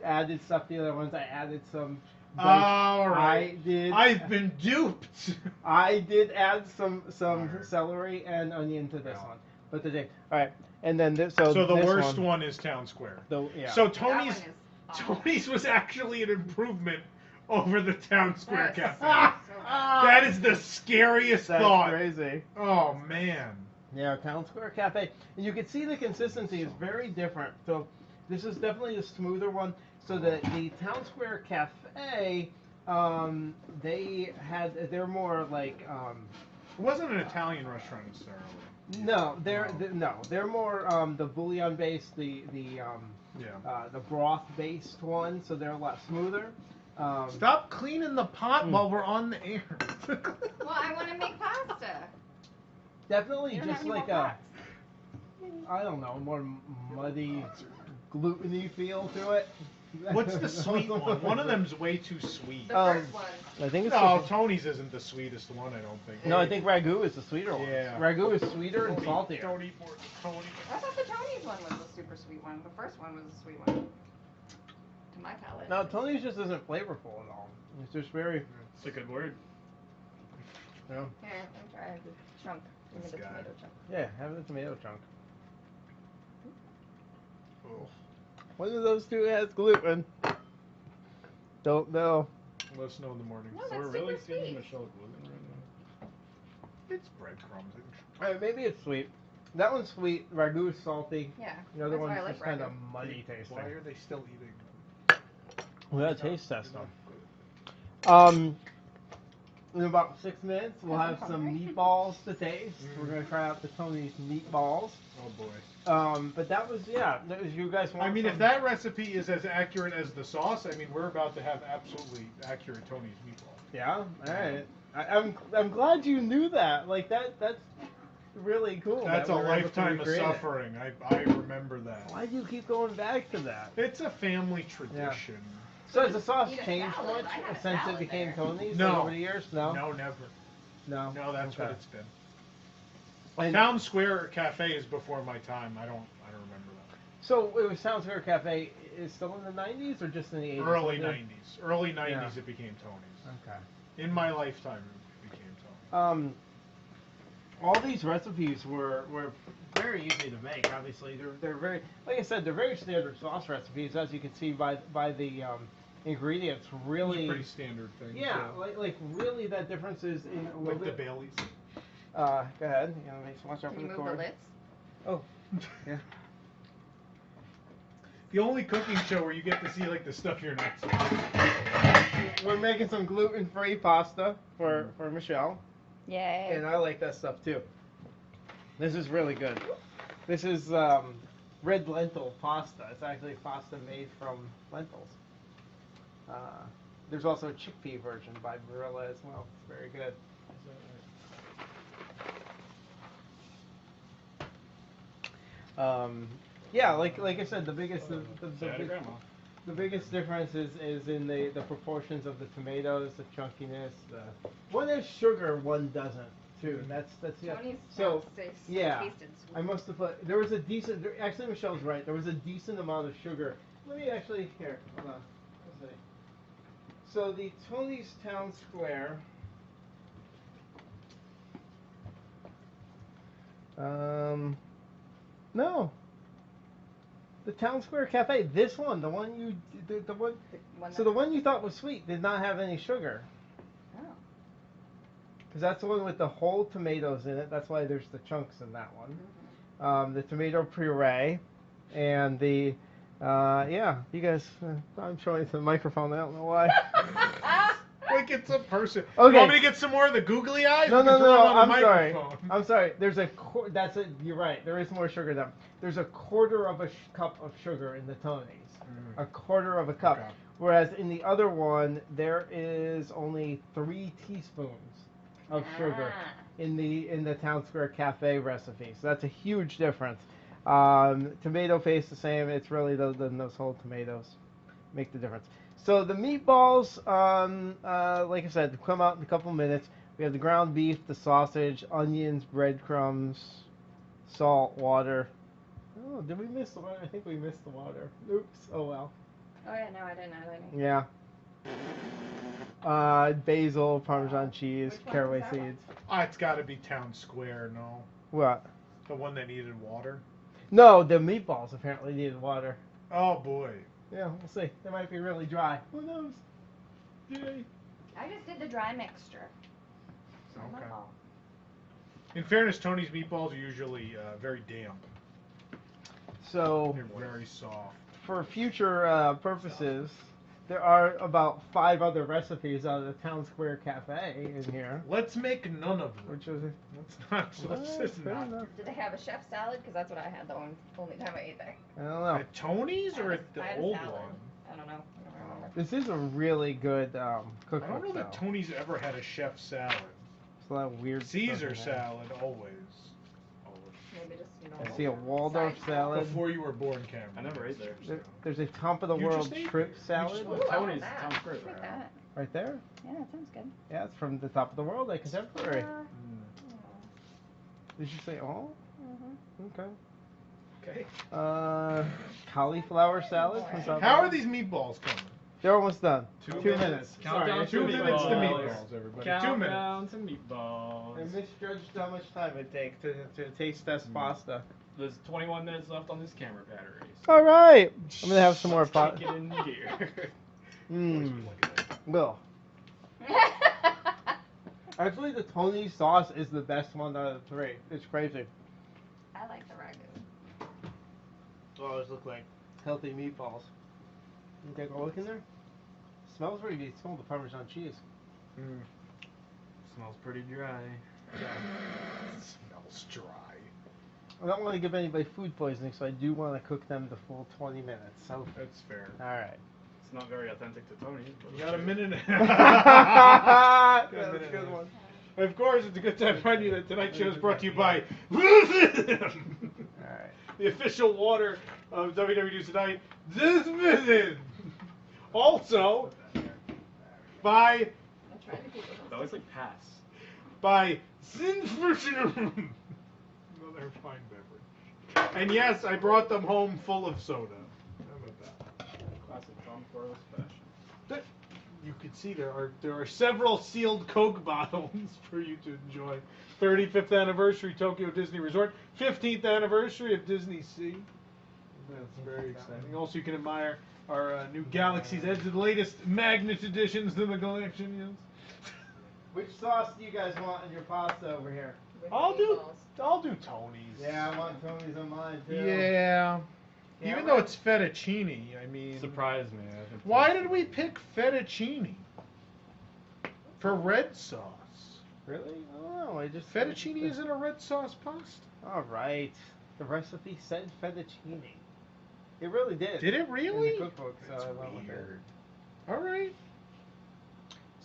added stuff the other ones. I added some. All right. I've been duped. I did add some celery and onion to this one, but all right. And then this. So the this worst one is Town Square. Yeah. So Tony's was actually an improvement over the Town Square Cafe. That is the scariest thought. That's crazy. Oh man. Yeah, Town Square Cafe, and you can see the consistency is very different. So this is definitely a smoother one. So the Town Square Cafe, they're more like. It wasn't an Italian restaurant necessarily. No, they're more the bouillon based, the broth based one. So they're a lot smoother. Stop cleaning the pot while we're on the air. Well, I want to make pasta. Definitely You don't just have any like more I don't know, more muddy, gluten-y feel to it. What's the sweet one? One of them's way too sweet. The first one. I think it's No, Tony's isn't the sweetest one, I don't think. No, I think ragu is the sweeter one. Yeah. Ragu is sweeter and saltier. Tony. I thought the Tony's one was the super sweet one. The first one was the sweet one. To my palate. No, Tony's just isn't flavorful at all. It's just very. It's a good word. Yeah. Here, let me try the chunk. Give me the tomato chunk. Yeah, have the tomato chunk. Oh. One of those two has gluten. Don't know. Let us know in the morning. No, So that's we're really super seeing sweet. Michelle gluten right now. It's breadcrumbs. Maybe it's sweet. That one's sweet. Ragu is salty. Yeah. The other that's one's why I like just kind of ragu. muddy tasting. Why are they still eating them? We gotta taste test them. In about 6 minutes, we'll have some meatballs to taste. We're gonna try out the Tony's meatballs. Oh boy. But that was you guys want. I mean, some? if that recipe is as accurate as the sauce, I mean, we're about to have absolutely accurate Tony's meatballs. Yeah. All right. I'm glad you knew that. Like that's really cool. That's that a we were able to lifetime of recreate it. suffering. I remember that. Why do you keep going back to that? It's a family tradition. So has the sauce Eat a changed salad. much I had a since it salad became there. Tony's No. over the years? No. No, never. No. No, that's what Okay. it's been. And Town Square Cafe is before my time. I don't remember that. so it was Town Square Cafe is still in the 90s or just in the 80s? Early Was it? 90s. Early 90s Yeah. it became Tony's. Okay. In my lifetime it became Tony's. All these recipes were very easy to make. Obviously, they're very, like I said, they're very standard sauce recipes, as you can see by the ingredients. Really, Pretty standard thing. yeah, like really that difference is in a little Like the bit. Baileys. Go ahead. You know, watch out Can for you the move the cord. lids? Oh, yeah. The only cooking show where you get to see like the stuff you're not supposed We're making some gluten-free pasta for Michelle. Yay. And I like that stuff too. This is really good. This is red lentil pasta. It's actually pasta made from lentils. There's also a chickpea version by Barilla as well. It's very good. Yeah, like I said, the biggest the biggest difference is in the proportions of the tomatoes, the chunkiness. One has sugar, one doesn't. too. That's yeah. Tony's So yeah, tasted sweet. I must have put. There was a decent. Actually, Michelle's right. There was a decent amount of sugar. Let me actually here. Hold on. Let's see. So the Tony's Town Square. No. The Town Square Cafe. This one, the one you, the one. So the one you thought was sweet did not have any sugar. Oh. Because that's the one with the whole tomatoes in it. That's why there's the chunks in that one. Mm-hmm. The tomato puree, and the, yeah, you guys. I'm showing it to the microphone. I don't know why. Like it's a person. Okay. You want me to get some more of the googly eyes? No. Because we're on the I'm sorry. microphone. I'm sorry. There's a. That's it. You're right. There is more sugar than. There's a quarter of a cup of sugar in the Tony's. A quarter of a cup. Okay. Whereas in the other one, there is only 3 teaspoons of sugar in the Town Square Cafe recipe. So that's a huge difference. Tomato paste the same. It's really those whole tomatoes make the difference. So the meatballs, like I said, come out in a couple minutes. We have the ground beef, the sausage, onions, breadcrumbs, salt, water. Oh, did we miss the water? I think we missed the water. Oops. Oh well. Oh yeah, no, I didn't add any. Yeah. Basil, Parmesan cheese, Which one caraway is that seeds. It's got to be Town Square, no? What? The one that needed water? No, the meatballs apparently needed water. Oh, boy. Yeah, we'll see. They might be really dry. Who knows? Yay. I just did the dry mixture. So Okay. that's all. In fairness, Tony's meatballs are usually very damp. So, They're very soft. for future purposes, there are about 5 other recipes out of the Town Square Cafe in here. Let's make none of them. Which is Let's just fair not. enough. Did they have a chef salad? Because that's what I had the only time I ate there. I don't know. At Tony's or at I the had a old salad. one? I don't know. I don't remember. This is a really good cookbook. I don't know that though. Tony's ever had a chef salad. It's a lot of weird stuff in Caesar there. salad, always. Maybe just, you know. I see a Waldorf side salad. Before you were born, Cameron. I never ate there. There's a top of the You world just ate shrimp it. You salad just- Ooh, I want Tony's that. Town Square Let's make there. that. right there. Yeah, that sounds good. Yeah, it's from the top of the world, like contemporary. Mm-hmm. Did you say all? Okay. Okay. Cauliflower salad. from top How of are the- these meatballs coming? They're almost done. 2 2 minutes. minutes. Countdown Sorry, to 2 minutes to meatballs. meatballs, everybody. 2 minutes. Countdown to I meatballs. misjudged how much time it takes to taste test pasta. There's 21 minutes left on this camera battery. All right. I'm gonna have some more Let's pasta. take it in gear. Mmm. Well, actually, the Tony sauce is the best one out of the 3. It's crazy. I like the ragu. Those look like healthy meatballs. You take a look in there. Smells pretty good. Smell the Parmesan cheese. Smells pretty dry. Smells dry. I don't want to give anybody food poisoning, so I do want to cook them the full 20 minutes. So, That's fair. all right. It's not very authentic to Tony. You got a minute. That's Got a minute a good now. one. Of course, it's a good time to remind you that tonight's show is brought to you by All right. the official water of WDW News Tonight. This visit. Also, by I tried to keep it. That was like pass. by Sinfusion. Another fine beverage. And yes, I brought them home full of soda. How about that? Classic Tom Corliss fashion. You can see there are several sealed Coke bottles for you to enjoy. 35th anniversary Tokyo Disney Resort, 15th anniversary of Disney Sea. That's very exciting. Also, you can admire our new Galaxy's Edge, the latest magnet additions to the collection. Yes. Which sauce do you guys want in your pasta over here? With I'll do meatballs. Tony's. Yeah, I want Tony's on mine too. Yeah. Yeah, Even right. though it's fettuccine, I mean. Surprised me. Why did we pick fettuccine for red sauce? Really? I don't know. I just Fettuccine isn't a red sauce pasta. All right. The recipe said fettuccine. It really did. Did it In really? the cookbook, so That's I went with it. weird. All right.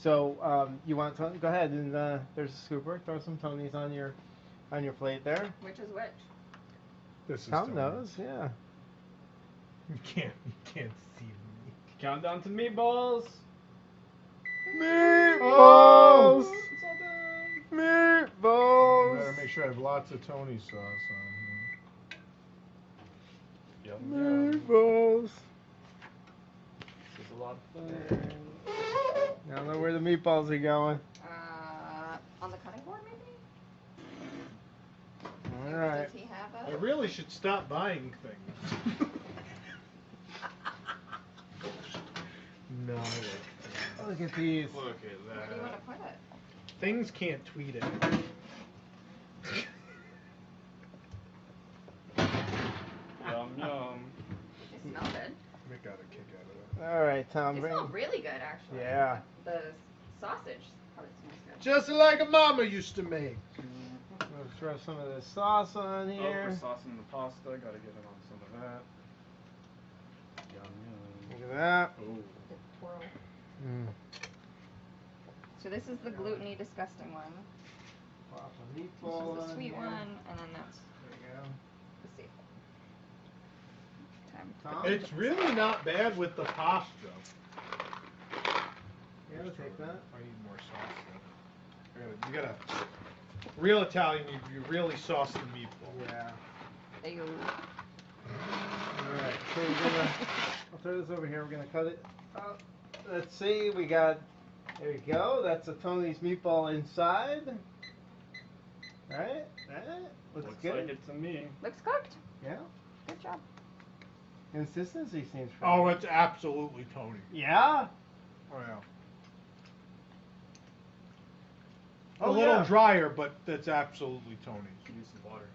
So you want Tony? Go ahead and there's a scooper. Throw some Tony's on your plate there. Which is which? This is Tom Tony. knows. Yeah. You can't see me. Countdown to meatballs. Meatballs. Meatballs. lots of Tony sauce on Yum, Mm-hmm. yum. Meatballs. This is a lot of fun. I don't know where the meatballs are going. On the cutting board, maybe? All right. Does he have I a? really should stop buying things. No. Look at these. Look at Where do you want to put it? Things can't tweet it. Yum, yum. They smell good. We got a kick out of that. All right, Tom. They Bring. smell really good, actually. Yeah. The sausage part smells good. Just like a mama used to make. We'll throw some of this sauce on Oh, here. we're saucing the pasta. Gotta get it on some of that. Yum, yum. Look at that. Oh. The twirl. Mm. So this is the gluteny, disgusting one. Pop a This meatball is the on sweet here. one, and then that's There you go. the safe. Time. Tom? It's really not bad with the pasta. Yeah, we'll take that. I need more sauce though. You gotta real Italian, you really sauce the meatball. Yeah. There you go. All right. So we're gonna. I'll throw this over here. We're gonna cut it. Let's see. We got. There you go. That's a Tony's meatball inside. Right. Looks good. like it to me. Looks cooked. Yeah. Good job. Consistency seems. Oh, pretty it's absolutely Tony. good. Yeah. Oh yeah. Oh, a little yeah. drier, but that's absolutely Tony. Use some water.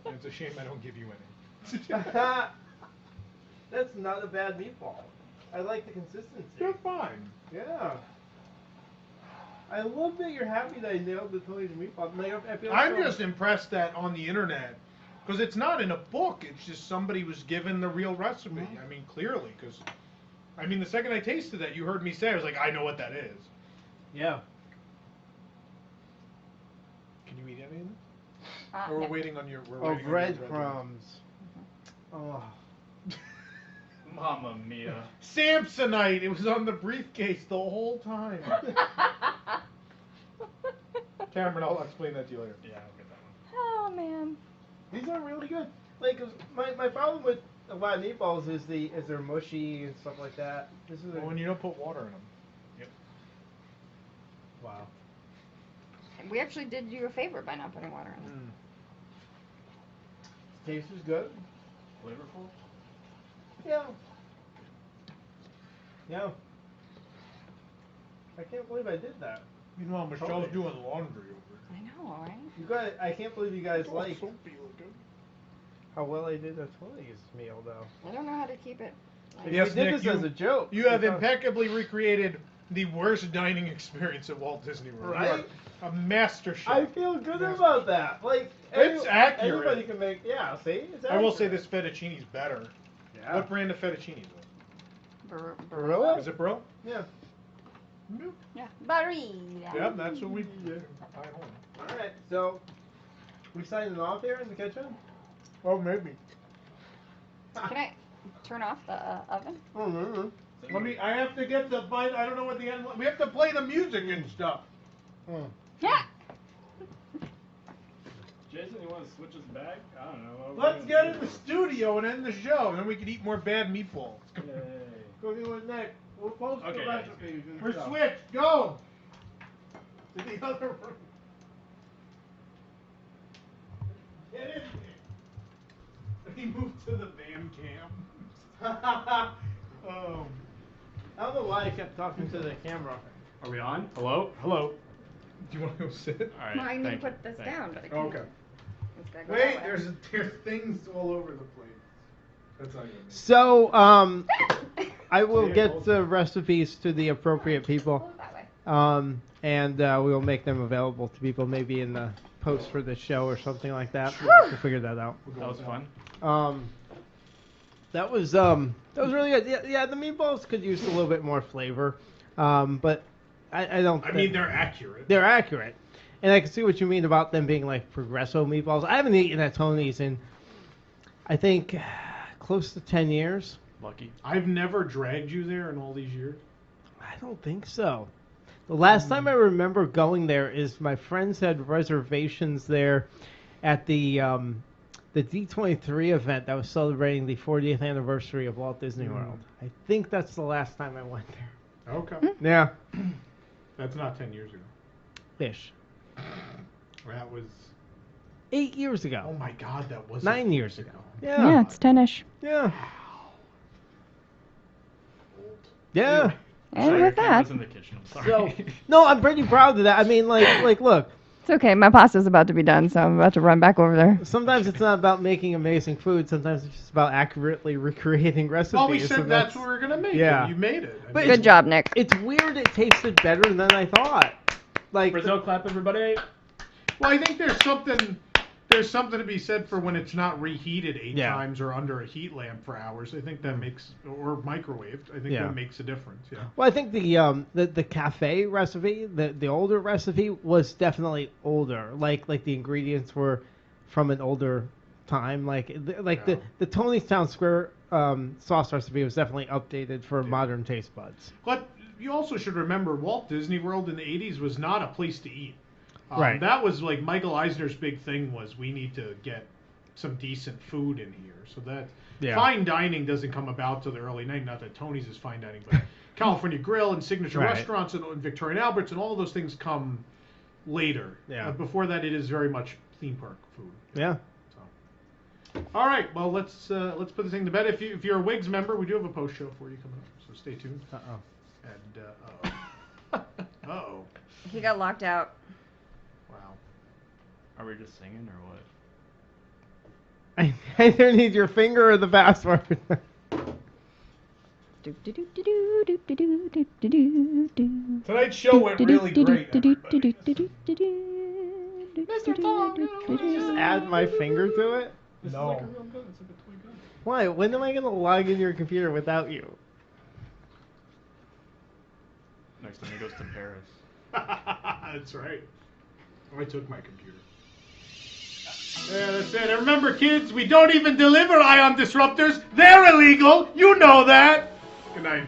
It's a shame I don't give you any. That's not a bad meatball. I like the consistency. They're fine. Yeah. I love that you're happy that I nailed the Tony's meatball. Like, I feel I'm so- just impressed that on the internet, because it's not in a book. It's just somebody was given the real recipe. Mhm. I mean, clearly, because I mean, the second I tasted that, you heard me say, I was like, I know what that is. Yeah. Can you eat anything? Or we're No. waiting on your. We're Oh, waiting on your red breadcrumbs. Oh. Mamma mia. Samsonite. It was on the briefcase the whole time. Cameron, I'll explain that to you later. Yeah, I'll get that one. Oh man. These are really good. Like, 'cause my problem with a lot of meatballs is they're mushy and stuff like that. This is Well, when you don't put water in them. wow. And we actually did you a favor by not putting water in it. Taste is good. Flavorful? Yeah. Yeah. I can't believe I did that. Meanwhile, Michelle's Totally. doing laundry over I know, right? You guys, I can't believe you guys there. like Soapy looking. how well I did at Tony's meal, though. I don't know how to keep it. If Yes, we did Nick, this as a joke. You have we thought- impeccably recreated the worst dining experience at Walt Disney World. You Right? are a master chef. I feel good about that. Like, It's accurate. Everybody can make. Yeah. See. It's I will say accurate. this fettuccine's better. Yeah. What brand of fettuccine is it? Barilla? Is it Bro? Yeah. Yeah. Barilla. Yeah, that's what we did. At home. All right. So, we signing off here in the kitchen? Oh, maybe. Can I turn off the oven? Mm-hmm. I have to get the bite. I don't know what the end. We have to play the music and stuff. Yeah. Jason, you want to switch us back? I don't know. What Let's we're get gonna in the do. studio and end the show, and then we can eat more bad meatballs. Yay. Go do it next. We'll post Okay, the yeah. recipes and We're stuff. switched. Go to the other room. Get in there. He moved to the van cam. Oh. I don't know why I kept talking to the camera. Are we on? Hello? Hello. Do you want to go sit? All right. Well, I need to thank you, put this thank you. down, but I can't. Okay. It's gotta go Wait, that way. there's things all over the place. That's not good. So, I will get the recipes to the appropriate people, Hold it that way. and we will make them available to people, maybe in the post for the show or something like that. We'll figure that out. That was fun. That was really good. Yeah, the meatballs could use a little bit more flavor, but I don't. I mean, they're accurate. They're accurate, and I can see what you mean about them being like Progresso meatballs. I haven't eaten at Tony's in, I think, close to 10 years. Lucky. I've never dragged you there in all these years. I don't think so. The last time I remember going there is my friends had reservations there at the D23 event that was celebrating the 40th anniversary of Walt Disney World. I think that's the last time I went there. Okay. Yeah. That's not 10 years ago. Ish. That was 8 years ago. Oh my God, that was 9 years ago. Yeah, it's 10-ish. Yeah. Yeah. And with that, in the kitchen. I'm So, sorry. no, I'm pretty proud of that. I mean, like, look. it's okay. My pasta's about to be done, so I'm about to run back over there. Sometimes it's not about making amazing food. Sometimes it's just about accurately recreating recipes. Well, we said and that's what we were gonna make. Yeah. And you made it. I But mean, Good job, Nick. It's weird. It tasted better than I thought. Like Brazil clap, everybody. well, I think there's something to be said for when it's not reheated 8 Yeah. times or under a heat lamp for hours. I think that makes or microwaved. I think Yeah. that makes a difference. Yeah. Well, I think the cafe recipe, the older recipe, was definitely older. Like the ingredients were from an older time. The Tony's Town Square sauce recipe was definitely updated for modern taste buds. But you also should remember Walt Disney World in the 80s was not a place to eat. Right. That was like Michael Eisner's big thing was we need to get some decent food in here. So that fine dining doesn't come about till the early 90s. Not that Tony's is fine dining, but California Grill and signature Right. restaurants and Victorian Alberts and all of those things come later. Yeah. Before that, it is very much theme park food. Yeah. So. All right. Well, let's put this thing to bed. If you're a Wigs member, we do have a post show for you coming up. So stay tuned. And uh-oh. He got locked out. Wow. Are we just singing or what? I either need your finger or the password. Tonight's show went really great. Everybody. Mr. Tom, can you just add my finger to it? This No. is like a real gun. It's like a toy gun. Why? When am I going to log in your computer without you? Next time he goes to Paris. That's right. I took my computer. Yeah, that's it. And remember, kids, we don't even deliver ion disruptors. They're illegal. You know that. Good night.